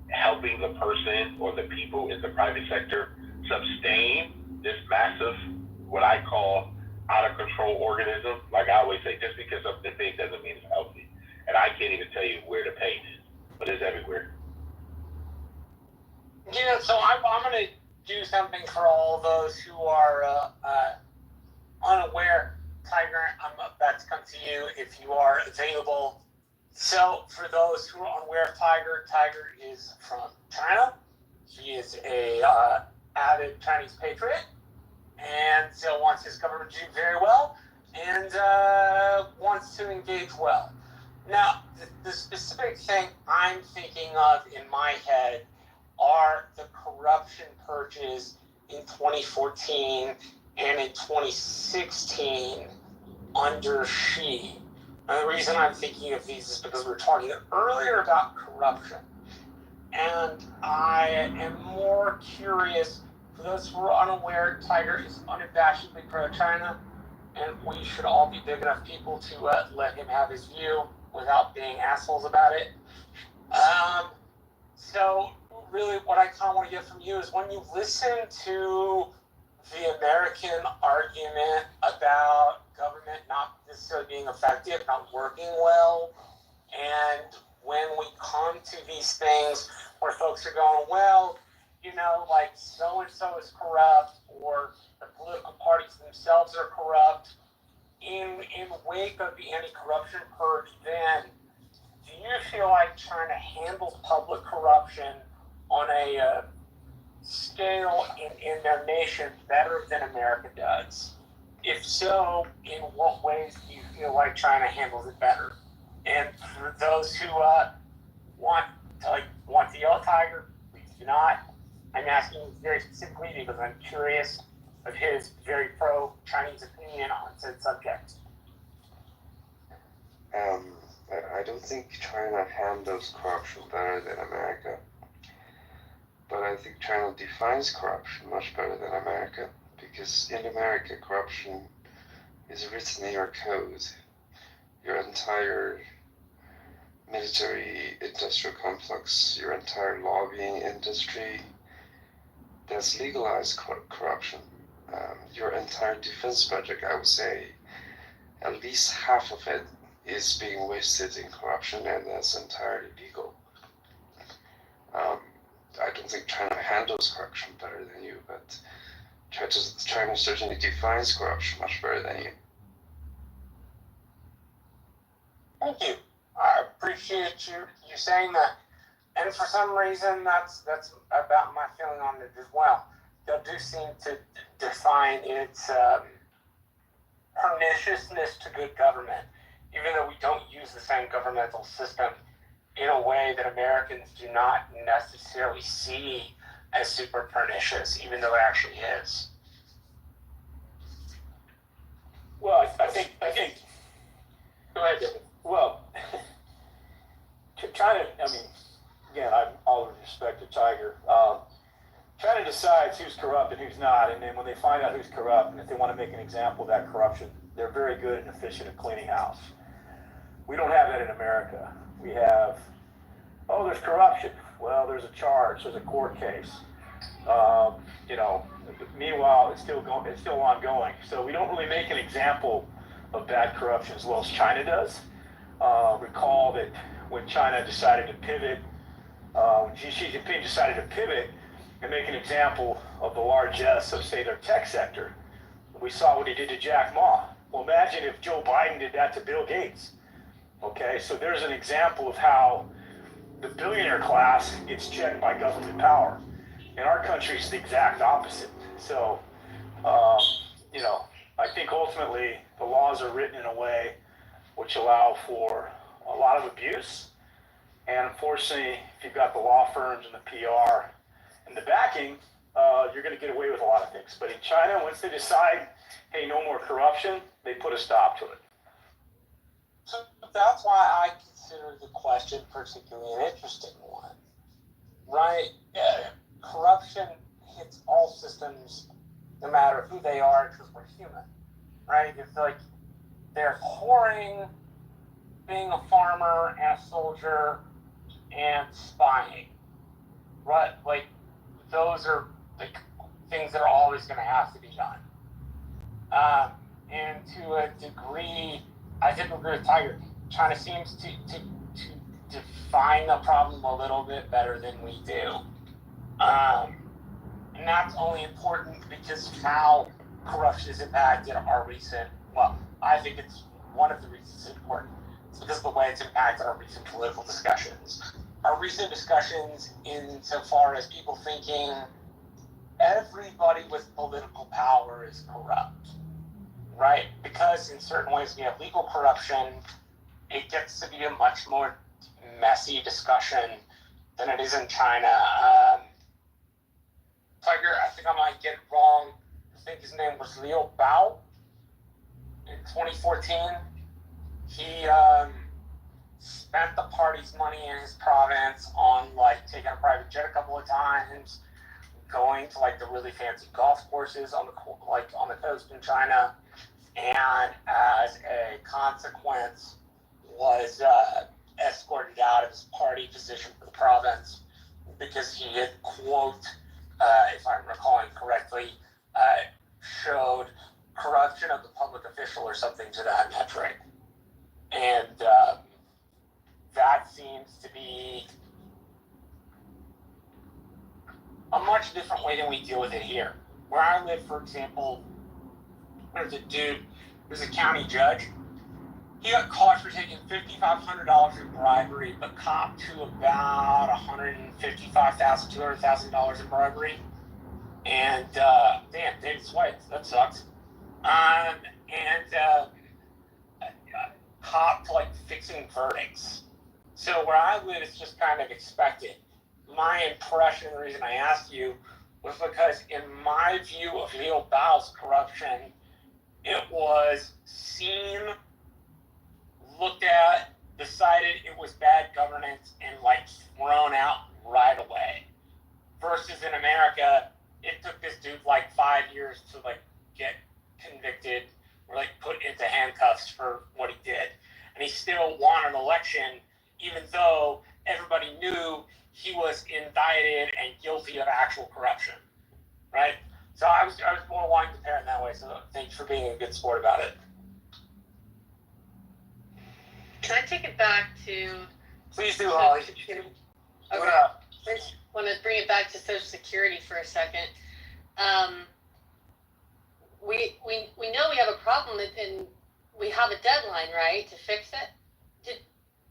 helping the person or the people in the private sector sustain this massive, what I call out of control organism? Like I always say, just because something big doesn't mean it's healthy. And I can't even tell you where the pain is, but it's everywhere. Yeah, so I'm going to do something for all those who are unaware. Tiger, I'm about to come to you if you are available. So, for those who are unaware of Tiger, Tiger is from China. He is a avid Chinese patriot and wants his government to do very well and wants to engage well. Now, the specific thing I'm thinking of in my head are the corruption purges in 2014 and in 2016 under Xi. And the reason I'm thinking of these is because we were talking earlier about corruption. And I am more curious, for those who are unaware, Tiger is unabashedly pro-China, and we should all be big enough people to let him have his view without being assholes about it. So really what I kind of want to get from you is when you listen to the American argument about government not necessarily being effective, not working well, and when we come to these things where folks are going, well, like so-and-so is corrupt, or the political parties themselves are corrupt, in wake of the anti-corruption purge, then do you feel like China handles public corruption on a scale in their nation better than America does? If so, in what ways do you feel like China handles it better? And for those who want to yell at Tiger, please do not. I'm asking very specifically because I'm curious of his very pro-Chinese opinion on said subject. I don't think China handles corruption better than America, but I think China defines corruption much better than America, because in America, corruption is written in your code. Your entire military industrial complex, your entire lobbying industry, that's legalized corruption. Your entire defense budget, I would say, at least half of it is being wasted in corruption, and that's entirely legal. I don't think China handles corruption better than you, but China certainly defines corruption much better than you. Thank you. I appreciate you saying that. And for some reason, that's about my feeling on it as well. They do seem to define its perniciousness to good government, even though we don't use the same governmental system in a way that Americans do not necessarily see as super pernicious, even though it actually is. Well, I think. Go ahead, David. Well, China. I mean, again, I'm all with respect to Tiger. China decides who's corrupt and who's not, and then when they find out who's corrupt, and if they want to make an example of that corruption, they're very good and efficient at cleaning house. We don't have that in America. We have, oh, there's corruption. Well, there's a charge. There's a court case. Meanwhile, it's still ongoing. So we don't really make an example of bad corruption as well as China does. Recall that when China decided to pivot, when Xi Jinping decided to pivot and make an example of the largesse of, say, their tech sector, we saw what he did to Jack Ma. Well, imagine if Joe Biden did that to Bill Gates. Okay, so there's an example of how the billionaire class gets checked by government power. In our country, it's the exact opposite. So, I think ultimately the laws are written in a way which allow for a lot of abuse. And unfortunately, if you've got the law firms and the PR and the backing, you're going to get away with a lot of things. But in China, once they decide, hey, no more corruption, they put a stop to it. So that's why I consider the question particularly an interesting one, right? Corruption hits all systems, no matter who they are, because we're human, right? It's like they're whoring, being a farmer and a soldier and spying, right? Like those are like things that are always going to have to be done. And to a degree, I think agree with Tiger. China seems to define the problem a little bit better than we do. And that's only important because of how corruption has impacted our recent, well, I think it's one of the reasons it's important. It's because of the way it's impacted our recent political discussions. Our recent discussions insofar as people thinking everybody with political power is corrupt, right? Because in certain ways we have legal corruption, it gets to be a much more messy discussion than it is in China. Tiger, I think I might get it wrong. I think his name was Liu Bao. In 2014, he spent the party's money in his province on taking a private jet a couple of times, going to the really fancy golf courses on the coast in China, and as a consequence was escorted out of his party position for the province because he had, quote, if I'm recalling correctly, showed corruption of the public official or something to that metric. And that seems to be a much different way than we deal with it here. Where I live, for example, there's a dude who's a county judge. He got caught for taking $5,500 in bribery, but copped to about $155,000, $200,000 in bribery. And damn, David Swipes, that sucks. Copped fixing verdicts. So where I live, it's just kind of expected. My impression, the reason I asked you, was because in my view of Liu Bao's corruption, it was seen, looked at, decided it was bad governance, and thrown out right away. Versus in America, it took this dude 5 years to get convicted or put into handcuffs for what he did. And he still won an election, even though everybody knew he was indicted and guilty of actual corruption, right? So I was more wanting to compare it that way. So thanks for being a good sport about it. Can I take it back to? Please do, Holly. Okay. What up? I want to bring it back to Social Security for a second. we know we have a problem and we have a deadline, right, to fix it.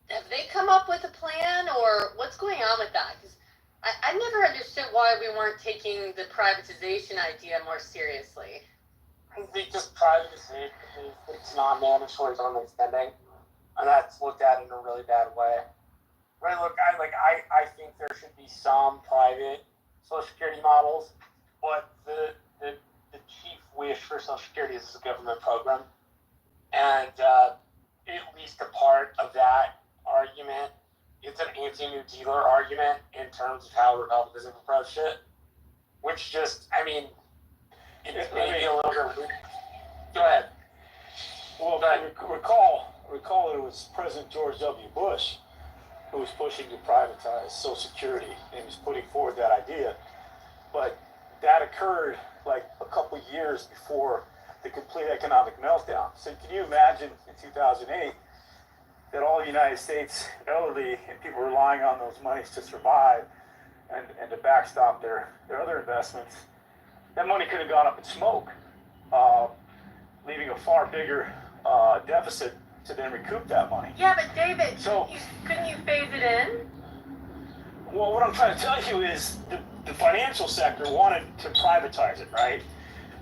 Have they come up with a plan, or what's going on with that? Because I never understood why we weren't taking the privatization idea more seriously. I think just privatization, it's non-mandatory government spending, and that's looked at in a really bad way. Right? Look, I think there should be some private Social Security models, but the chief wish for Social Security is a government program, and at least a part of that argument, it's an anti-New Dealer argument in terms of how Republicans have approached it, which just, I mean, it's maybe a little bit. Go ahead. Well, recall that it was President George W. Bush who was pushing to privatize Social Security, and he was putting forward that idea. But that occurred like a couple of years before the complete economic meltdown. So can you imagine in 2008 that all the United States elderly and people relying on those monies to survive and to backstop their other investments, that money could have gone up in smoke, leaving a far bigger deficit to then recoup that money. Yeah, but David, so couldn't you phase it in? Well, what I'm trying to tell you is the financial sector wanted to privatize it, right?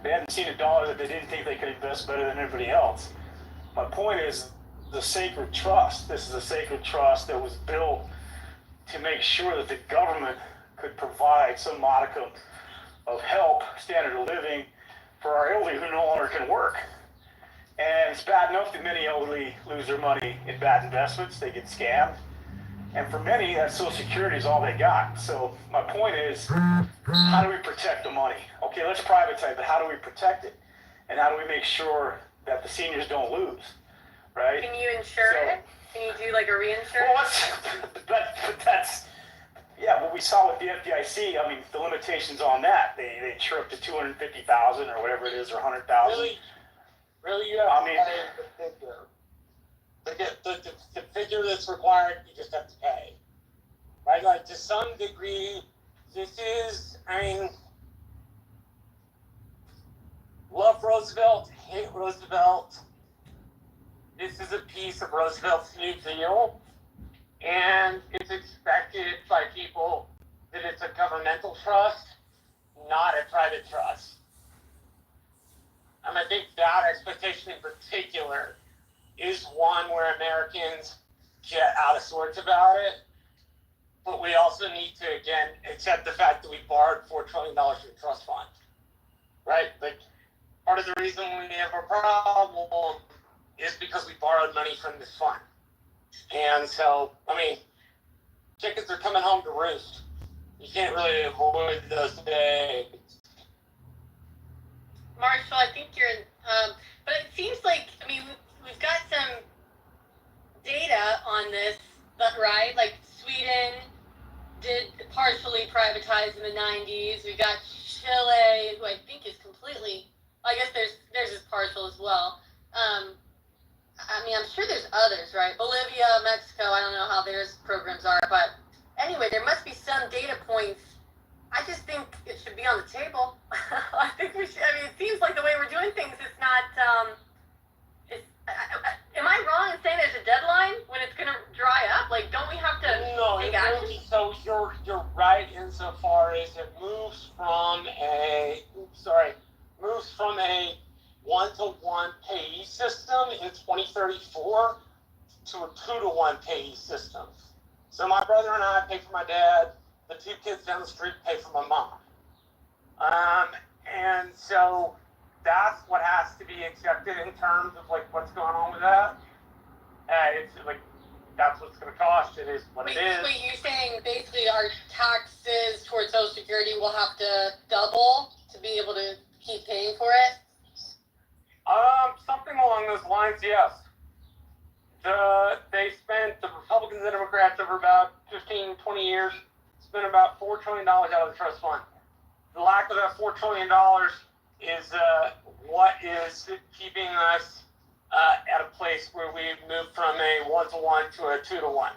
They hadn't seen a dollar that they didn't think they could invest better than everybody else. My point is the sacred trust. This is a sacred trust that was built to make sure that the government could provide some modicum of help, standard of living, for our elderly who no longer can work. And it's bad enough that many elderly lose their money in bad investments. They get scammed. And for many, that Social Security is all they got. So my point is, how do we protect the money? Okay, let's privatize, but how do we protect it? And how do we make sure that the seniors don't lose, right? Can you insure it? Can you do like a reinsurance? Well, that's, yeah, what we saw with the FDIC, I mean, the limitations on that, they insure up to $250,000 or whatever it is, or $100,000. Really, you have to pay the figure. The figure that's required, you just have to pay. Right? Like, to some degree, this is, I mean, love Roosevelt, hate Roosevelt. This is a piece of Roosevelt's New Deal, and it's expected by people that it's a governmental trust, not a private trust. And I think that expectation in particular is one where Americans get out of sorts about it. But we also need to, again, accept the fact that we borrowed $4 trillion from the trust fund. Right? Like, part of the reason we have a problem is because we borrowed money from this fund. And so, I mean, chickens are coming home to roost. You can't really avoid those days. Marshall, I think you're in, but it seems like, I mean, we've got some data on this, but right? Like Sweden did partially privatize in the 90s. We got Chile, who I think is completely, I guess theirs is partial as well. I mean, I'm sure there's others, right? Bolivia, Mexico, I don't know how theirs programs are, but anyway, there must be some data points. I just think it should be on the table. I think we should. I mean, it seems like the way we're doing things, it's not. Am I wrong in saying there's a deadline when it's going to dry up? Like, don't we have to take action? So you're right insofar as it moves from a one-to-one payee system in 2034 to a 2-to-1 payee system. So my brother and I pay for my dad. The 2 kids down the street pay for my mom. And so that's what has to be accepted in terms of like what's going on with that. It's like, that's what's going to cost. It is what it is. Wait, you're saying basically our taxes towards Social Security will have to double to be able to keep paying for it? Something along those lines, yes. The Republicans and Democrats over about 15, 20 years spent about $4 trillion out of the trust fund. The lack of that $4 trillion is what is keeping us at a place where we've moved from a 1-to-1 to a 2-to-1.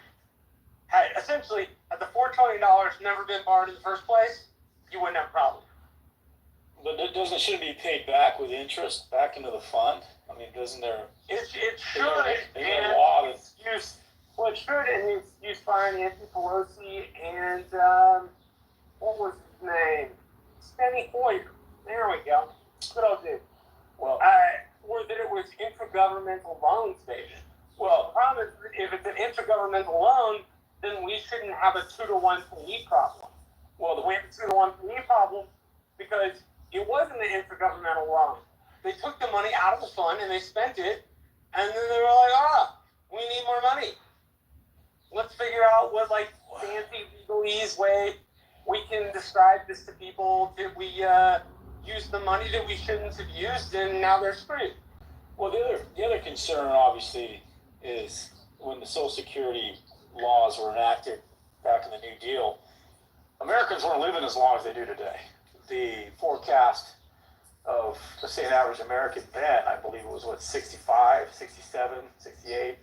Essentially, had the $4 trillion never been borrowed in the first place, you wouldn't have a problem. But shouldn't be paid back with interest back into the fund? I mean, doesn't there? It should. And a law that's well, it should, and you find Nancy Pelosi and what was his name? Steny Hoyer. There we go. Good old dude. Well, or that it was intergovernmental loans, baby. Well, the problem is, if it's an intergovernmental loan, then we shouldn't have a 2-to-1 PE problem. Well, we have a 2-to-1 PE problem because it wasn't an intergovernmental loan. They took the money out of the fund and they spent it, and then they were like, we need more money. Let's figure out what, like, fancy legalese way we can describe this to people. Did we use the money that we shouldn't have used, and now they're screwed? Well, the other concern, obviously, is when the Social Security laws were enacted back in the New Deal, Americans weren't living as long as they do today. The forecast of, let's say, an average American then, I believe it was, 65, 67, 68.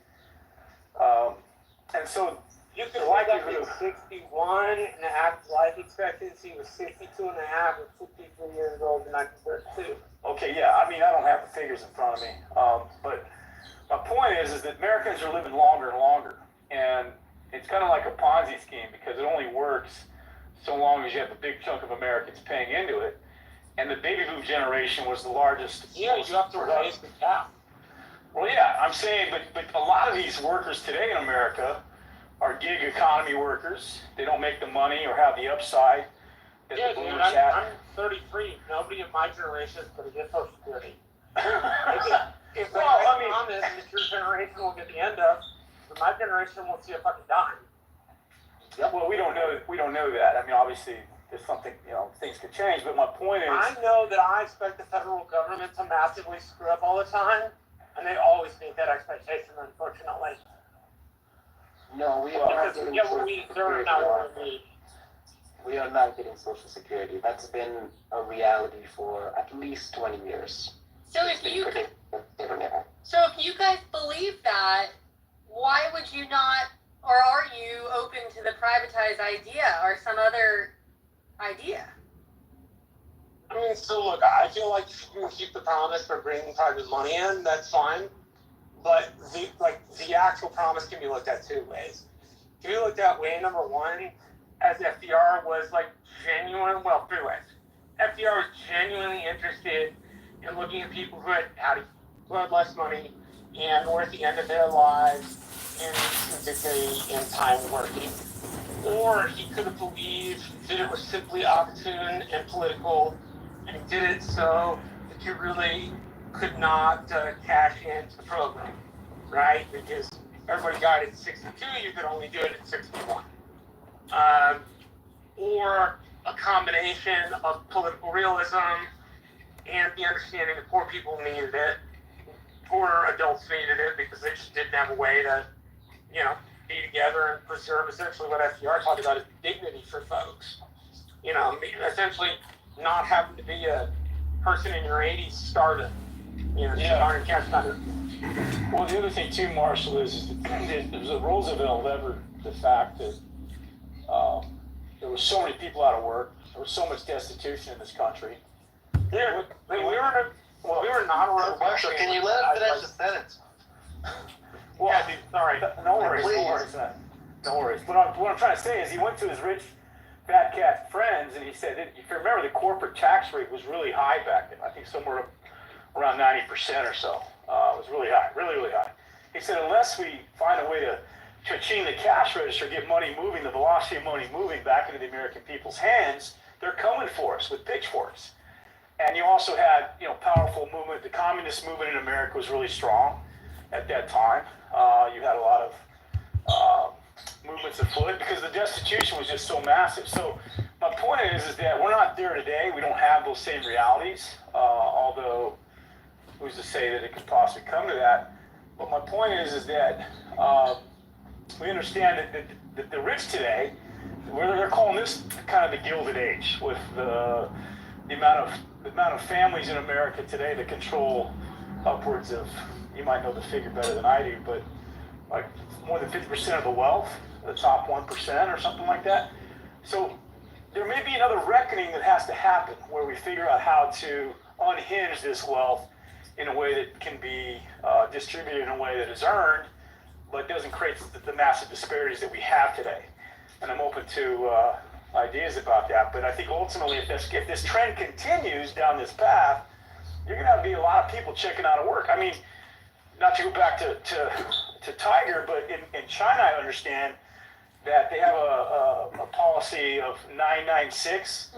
And so you could like up to 61, and the average life expectancy was 62 and a half, or 63 years old in 1932. Okay, yeah, I mean, I don't have the figures in front of me, but my point is that Americans are living longer and longer, and it's kind of like a Ponzi scheme because it only works so long as you have a big chunk of Americans paying into it, and the baby boom generation was the largest. Yeah, you have to raise the cap. Well, yeah, I'm saying, but a lot of these workers today in America are gig economy workers. They don't make the money or have the upside that yeah, the boomers dude, had. I'm 33. Nobody of my generation is going to get Social Security. If Well, I I mean, promise that your generation will get the end of, but my generation won't see a fucking dime. Yeah, well, we don't know that. I mean, obviously, there's something, things could change. But my point is, I know that I expect the federal government to massively screw up all the time, and they always meet that expectation, unfortunately. No, we are not getting Social Security. We are not getting Social Security. That's been a reality for at least 20 years. So if you guys believe that, why would you not, or are you open to the privatized idea or some other idea? I mean, so look, I feel like if you can keep the promise for bringing private money in, that's fine. But the actual promise can be looked at two ways. It can be looked at way number one, as FDR was three ways. FDR was genuinely interested in looking at people who had less money and were at the end of their lives and particularly in time working. Or he could have believed that it was simply opportune and political, and he did it so that you really could not cash into the program, right? Because everybody got it at 62, you could only do it at 61. Or a combination of political realism and the understanding that poor people needed it, poor adults needed it because they just didn't have a way to, be together and preserve essentially what FDR talked about as dignity for folks. Essentially not having to be a person in your 80s starving. Well, the other thing too, Marshall, is that Roosevelt levered the fact that there were so many people out of work, there was so much destitution in this country. Yeah, we were not around. Marshall, can you let him finish the sentence? Well, yeah, dude, sorry. No worries. No worries. What I'm trying to say is he went to his rich fat cat friends and he said, if you remember, the corporate tax rate was really high back then. I think somewhere around 90% or so. It was really high, really, really high. He said, unless we find a way to change the cash register, get money moving, the velocity of money moving back into the American people's hands, they're coming for us with pitchforks. And you also had, powerful movement. The communist movement in America was really strong at that time. You had a lot of movements afoot because the destitution was just so massive. So my point is that we're not there today. We don't have those same realities, although who's to say that it could possibly come to that. But my point is that we understand that the rich today, they're calling this kind of the Gilded Age, with the amount of families in America today that control upwards of, you might know the figure better than I do, but like more than 50% of the wealth, the top 1% or something like that. So there may be another reckoning that has to happen where we figure out how to unhinge this wealth in a way that can be distributed in a way that is earned, but doesn't create the massive disparities that we have today. And I'm open to ideas about that. But I think ultimately, if this trend continues down this path, you're going to be a lot of people checking out of work. I mean, not to go back to Tiger, but in China, I understand that they have a policy of 996.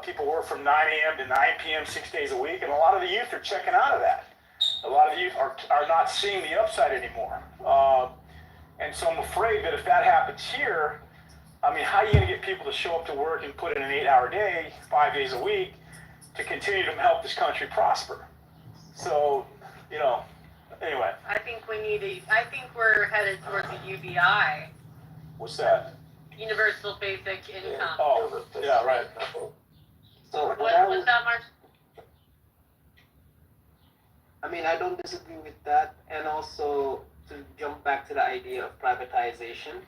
People work from 9 a.m. to 9 p.m. 6 days a week, and a lot of the youth are checking out of that. A lot of the youth are not seeing the upside anymore. And so I'm afraid that if that happens here, I mean, how are you going to get people to show up to work and put in an 8-hour day, 5 days a week, to continue to help this country prosper? So, you know, anyway. I think we're headed towards a UBI. What's that? Universal Basic Income. Oh, yeah, right. So What's that, Mark? I mean, I don't disagree with that. And also, to jump back to the idea of privatization,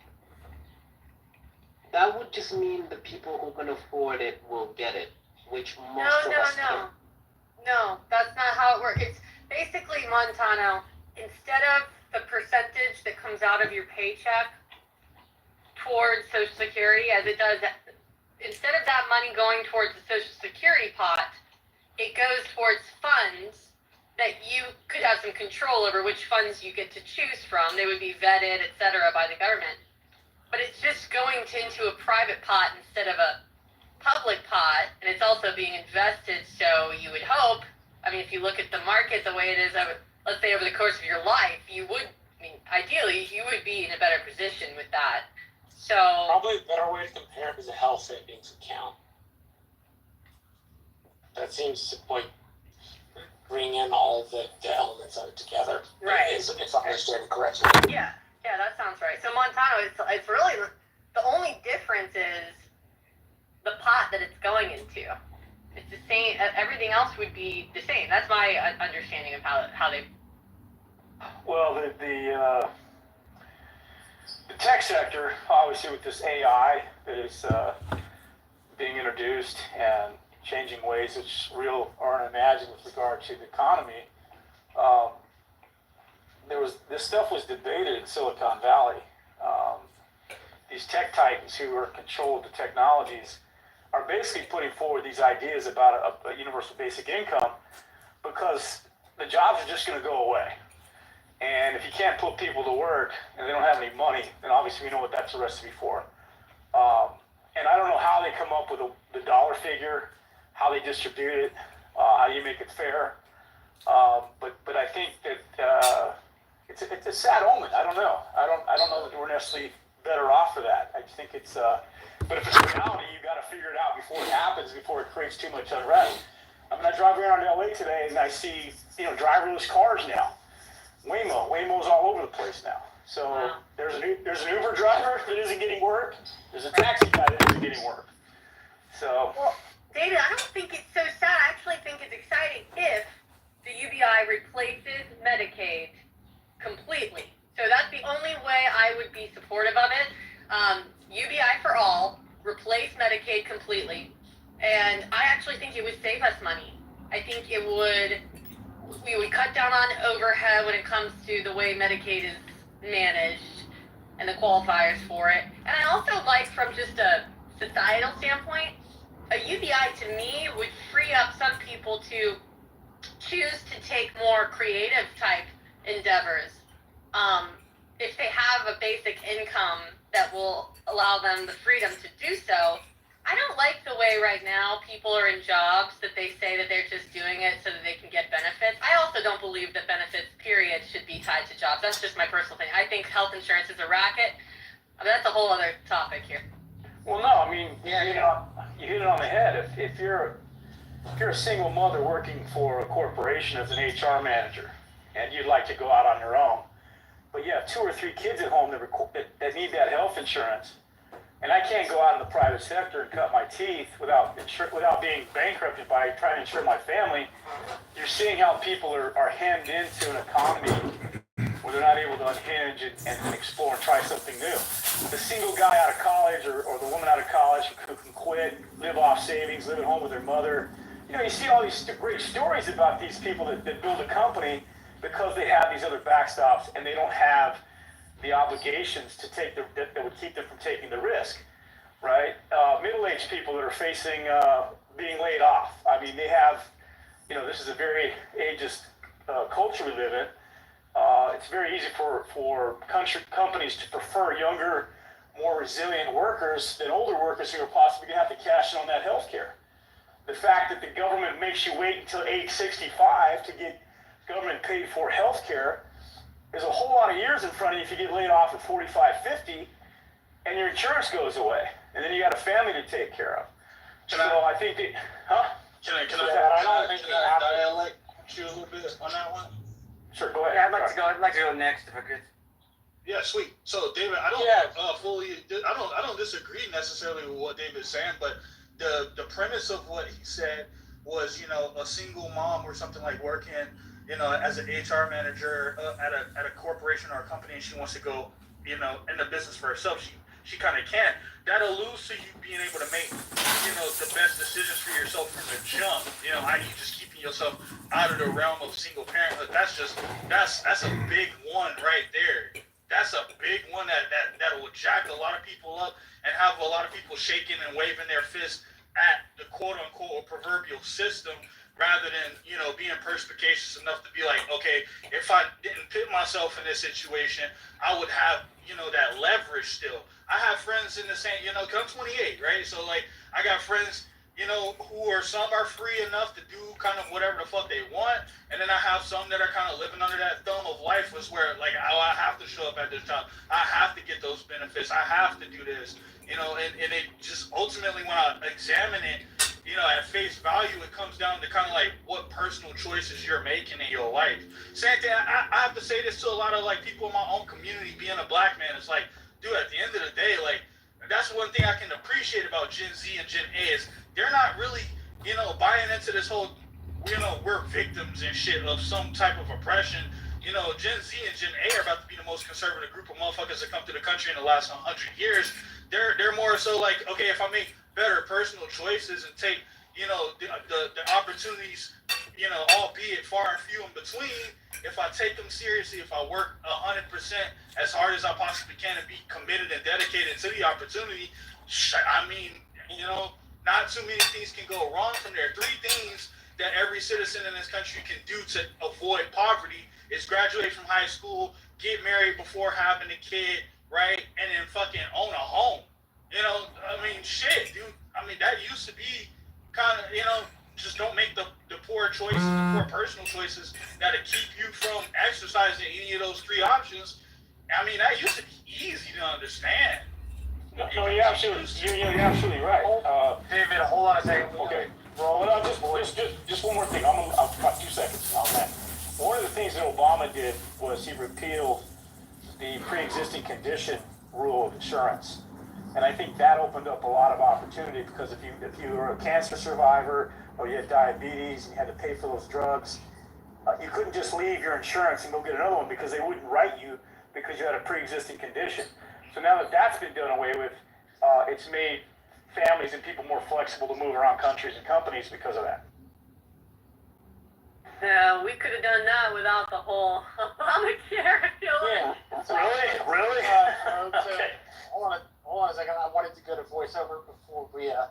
that would just mean the people who can afford it will get it, which most of us can't. No, that's not how it works. It's basically, Montano, instead of the percentage that comes out of your paycheck towards Social Security, as it does, instead of that money going towards the Social Security pot, it goes towards funds that you could have some control over which funds you get to choose from. They would be vetted, et cetera, by the government. But it's just going into a private pot instead of a public pot, and it's also being invested, so you would hope, I mean, if you look at the market the way it is, let's say over the course of your life, ideally, you would be in a better position with that. So probably a better way to compare it is a health savings account. That seems to bring in all the elements of it together. Right. If I understand it correctly. Yeah, that sounds right. So Montano, it's really, the only difference is the pot that it's going into. It's the same. Everything else would be the same. That's my understanding of how they. Well, the tech sector, obviously, with this AI that is being introduced and changing ways which real or unimagined with regard to the economy. This stuff was debated in Silicon Valley. These tech titans who are in control of the technologies are basically putting forward these ideas about a universal basic income because the jobs are just going to go away. And if you can't put people to work and they don't have any money, then obviously we know what that's a recipe for. And I don't know how they come up with the dollar figure, how they distribute it, how you make it fair. But I think that it's a sad omen. I don't know. I don't know that we're necessarily better off for that. I just think it's. But if it's reality, you got to figure it out before it happens, before it creates too much unrest. I mean, I drive around LA today and I see driverless cars now. Waymo's all over the place now. So there's an Uber driver that isn't getting work. There's a taxi guy that isn't getting work. So. Well, David, I don't think it's so sad. I actually think it's exciting if the UBI replaces Medicaid completely. So that's the only way I would be supportive of it. UBI for all, replace Medicaid completely. And I actually think it would save us money. I think we would cut down on overhead when it comes to the way Medicaid is managed and the qualifiers for it. And I also like, from just a societal standpoint, a UBI to me would free up some people to choose to take more creative type endeavors. If they have a basic income that will allow them the freedom to do so. I don't like the way right now people are in jobs that they say that they're just doing it so that they can get benefits. I also don't believe that benefits, period, should be tied to jobs. That's just my personal thing. I think health insurance is a racket. I mean, that's a whole other topic here. Well, no, I mean, you hit it on the head. If you're a single mother working for a corporation as an HR manager, and you'd like to go out on your own, but you have 2 or 3 kids at home that need that health insurance, and I can't go out in the private sector and cut my teeth without being bankrupted by trying to insure my family, you're seeing how people are hemmed into an economy where they're not able to unhinge and explore and try something new. The single guy out of college or the woman out of college who can quit, live off savings, live at home with their mother. You know, you see all these great stories about these people that build a company because they have these other backstops and they don't have the obligations to take that would keep them from taking the risk, right? Middle-aged people that are facing being laid off. I mean, they have, you know, this is a very ageist culture we live in. It's very easy for companies to prefer younger, more resilient workers than older workers who are possibly going to have to cash in on that health care. The fact that the government makes you wait until age 65 to get government paid for health care is a whole lot of years in front of you if you get laid off at 45, 50, and your insurance goes away. And then you got a family to take care of. Can I think that, huh? Can I dialect you a little bit on that one? Sure, go ahead. Yeah, I'd like to go next if I could. Yeah, sweet. So, David, I don't disagree necessarily with what David's saying, but the premise of what he said was, you know, a single mom or something like working, you know, as an HR manager at a corporation or a company, and she wants to go, you know, in the business for herself. She kind of can. That alludes to you being able to make, you know, the best decisions for yourself from the jump. You know, i.e. just keeping yourself out of the realm of single parenthood. That's a big one right there. That's a big one that will jack a lot of people up and have a lot of people shaking and waving their fists at the quote unquote proverbial system, rather than, you know, being perspicacious enough to be like, okay, if I didn't put myself in this situation, I would have, you know, that leverage still. I have friends in the same, you know, 'cause I'm 28, right? So, like, I got friends, you know, some are free enough to do kind of whatever the fuck they want, and then I have some that are kind of living under that thumb of life, was where, like, oh, I have to show up at this job, I have to get those benefits, I have to do this, you know, and it just ultimately, when I examine it, you know, at face value, it comes down to kind of like what personal choices you're making in your life. Same thing, I have to say this to a lot of, like, people in my own community, being a black man. It's like, dude, at the end of the day, like, that's one thing I can appreciate about Gen Z and Gen A is they're not really, you know, buying into this whole, you know, we're victims and shit of some type of oppression. You know, Gen Z and Gen A are about to be the most conservative group of motherfuckers that come to the country in the last 100 years. They're more so like, okay, if I make better personal choices and take, you know, the opportunities, you know, albeit far and few in between, if I take them seriously, if I work 100% as hard as I possibly can and be committed and dedicated to the opportunity, I mean, you know, not too many things can go wrong from there. 3 things that every citizen in this country can do to avoid poverty is graduate from high school, get married before having a kid, right? And then fucking own a home. You know, I mean, shit, dude. I mean, that used to be kind of, you know, just don't make the poor choices, the poor personal choices that'll keep you from exercising any of those 3 options. I mean, that used to be easy to understand. No, you're absolutely right. David, hold on a second. Okay. Well, just one more thing. I'll cut 2 seconds on that. One of the things that Obama did was he repealed the pre-existing condition rule of insurance. And I think that opened up a lot of opportunity, because if you were a cancer survivor or you had diabetes and you had to pay for those drugs, you couldn't just leave your insurance and go get another one, because they wouldn't write you because you had a pre-existing condition. So now that that's been done away with, it's made families and people more flexible to move around countries and companies because of that. Yeah, we could have done that without the whole Obamacare. I feel like. Yeah. Really? Okay. Hold on a second. I wanted to go to voiceover before we, I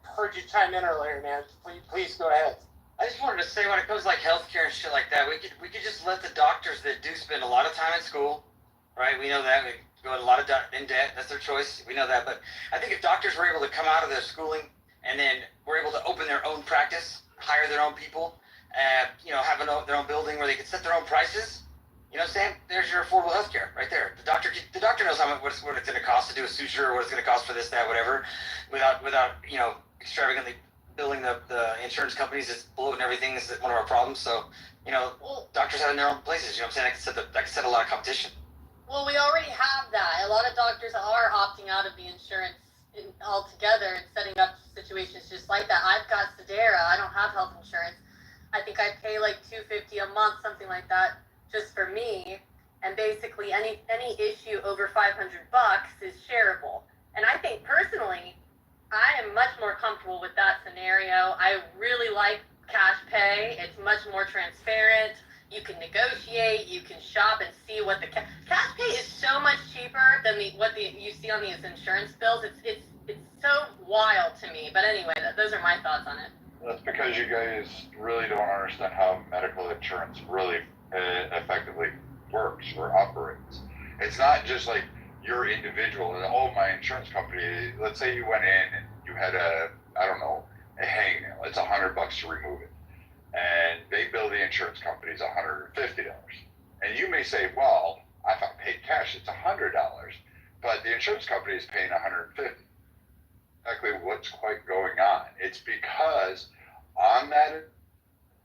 heard you chime in earlier, man. Please go ahead. I just wanted to say, when it comes to like healthcare and shit like that, we could just let the doctors that do spend a lot of time at school, right? We know that. We go a lot of in debt. That's their choice. We know that. But I think if doctors were able to come out of their schooling and then were able to open their own practice, hire their own people, you know, have their own building where they could set their own prices, you know what I'm saying? There's your affordable healthcare right there. The doctor knows what it's going to cost to do a suture, or what it's going to cost for this, that, whatever, without you know, extravagantly billing the insurance companies. It's bloating everything. This is one of our problems. So, you know, doctors having their own places. You know what I'm saying? I can set a lot of competition. Well, we already have that. A lot of doctors are opting out of the insurance altogether and setting up situations just like that. I've got Sedera. I don't have health insurance. I think I pay like $250 a month, something like that. just for me, and basically any issue over $500 is shareable. And I think personally, I am much more comfortable with that scenario. I really like cash pay. It's much more transparent. You can negotiate, you can shop and see what the cash pay is so much cheaper than what you see on these insurance bills. It's so wild to me. But anyway, those are my thoughts on it. That's because you guys really don't understand how medical insurance really effectively works or operates. It's not just like you're individual and, oh, my insurance company, let's say you went in and you had a hangnail. It's $100 to remove it. And they bill the insurance companies $150. And you may say, well, if I paid cash, it's $100. But the insurance company is paying $150. Exactly what's quite going on. It's because on that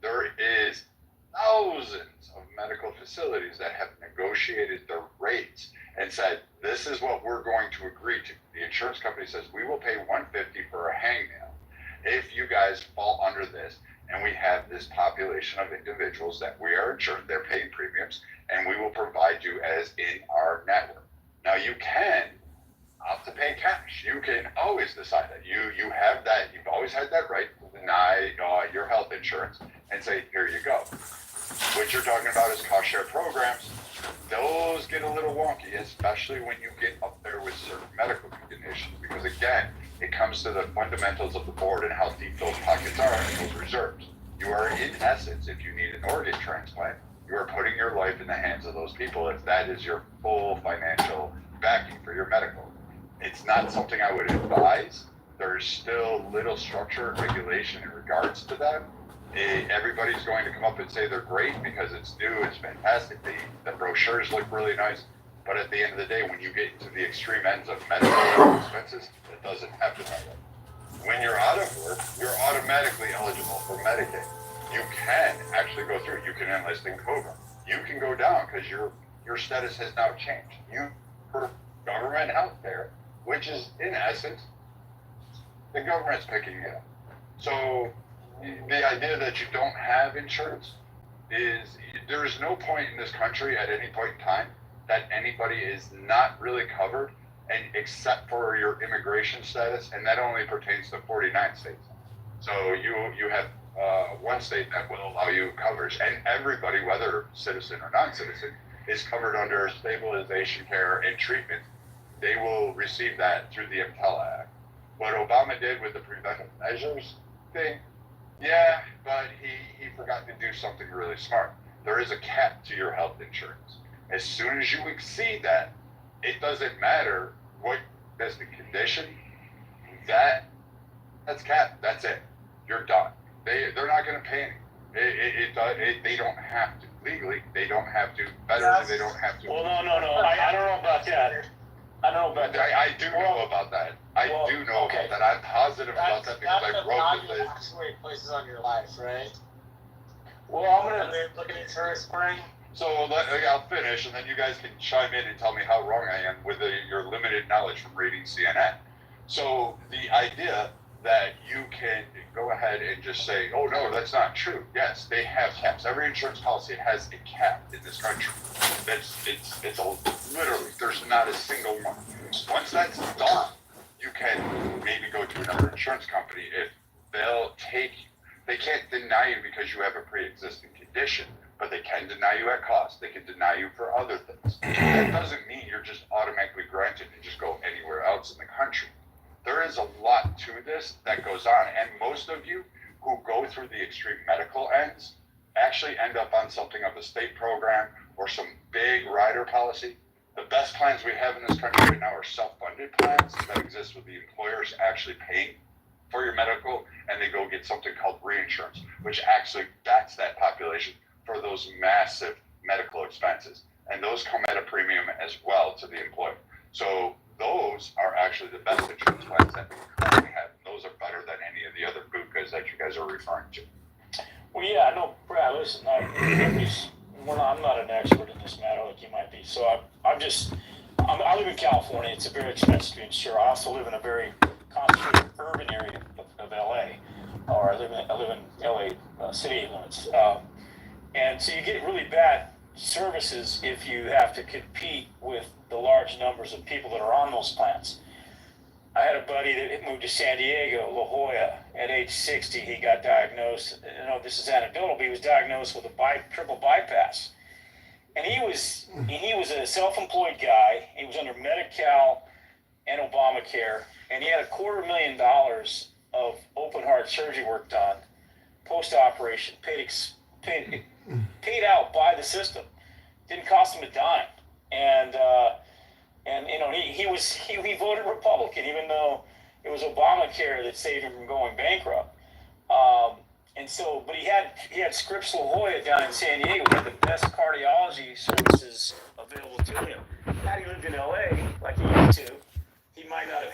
there is thousands of medical facilities that have negotiated their rates and said, this is what we're going to agree to. The insurance company says, we will pay $150 for a hangnail if you guys fall under this, and we have this population of individuals that we are insured, they're paying premiums, and we will provide you as in our network. Now you can opt to pay cash. You can always decide that. You have that, you've always had that right to deny your health insurance and say, here you go. What you're talking about is cost share programs. Those get a little wonky, especially when you get up there with certain medical conditions, because again, it comes to the fundamentals of the board and how deep those pockets are and those reserves. You are, in essence, if you need an organ transplant, you are putting your life in the hands of those people if that is your full financial backing for your medical. It's not something I would advise. There's still little structure and regulation in regards to that. Everybody's going to come up and say they're great because it's new, it's fantastic. The brochures look really nice. But at the end of the day, when you get into the extreme ends of medical expenses, it doesn't happen that way. When you're out of work, you're automatically eligible for Medicaid. You can actually go through. You can enlist in Cobra. You can go down because your status has now changed. You for government health care, which is in essence the government's picking you up. So the idea that you don't have insurance is there is no point in this country at any point in time that anybody is not really covered, and except for your immigration status, and that only pertains to 49 states. So you have one state that will allow you coverage, and everybody, whether citizen or non-citizen, is covered under stabilization care and treatment. They will receive that through the EMTALA Act. What Obama did with the preventive measures thing, yeah, but he forgot to do something really smart. There is a cap to your health insurance. As soon as you exceed that, it doesn't matter what is the condition. That's capped. That's it. You're done. They're not going to pay any. They don't have to legally. They don't have to federally. They don't have to. Well, no. I don't know about that. I don't know about that. I do know about that. I do know about that. I'm positive about that because I wrote the actually places on your life, right? Well, I'm gonna look at insurance spring. So I'll finish, and then you guys can chime in and tell me how wrong I am with your limited knowledge from reading CNN. So the idea that you can go ahead and just say, oh, no, that's not true. Yes, they have caps. Every insurance policy has a cap in this country. It's literally, there's not a single one. Once that's done, you can maybe go to another insurance company if they'll take you. They can't deny you because you have a pre-existing condition, but they can deny you at cost. They can deny you for other things. That doesn't mean you're just automatically granted and just go anywhere else in the country. There is a lot to this that goes on, and most of you who go through the extreme medical ends actually end up on something of a state program or some big rider policy. The best plans we have in this country right now are self-funded plans that exist with the employers actually paying for your medical, and they go get something called reinsurance, which actually backs that population for those massive medical expenses. And those come at a premium as well to the employer. So those are actually the best insurance plans that we currently have. Those are better than any of the other bukas that you guys are referring to. Well, yeah, no, Brad, listen, I'm not an expert in this matter like you might be. So I live in California. It's very expensive to insure. I also live in a very concentrated urban area of LA, or I live in LA city limits. And so you get really bad services if you have to compete with the large numbers of people that are on those plans. I had a buddy that moved to San Diego, La Jolla, at age 60. He got diagnosed, this is anecdotal, but he was diagnosed with a triple bypass. And he was a self-employed guy. He was under Medi-Cal and Obamacare, and he had $250,000 of open heart surgery work done, post-operation, paid out by the system. Didn't cost him a dime. And he voted Republican, even though it was Obamacare that saved him from going bankrupt. But he had Scripps La Jolla down in San Diego. He had the best cardiology services available to him. Had he lived in LA like he used to, he might not have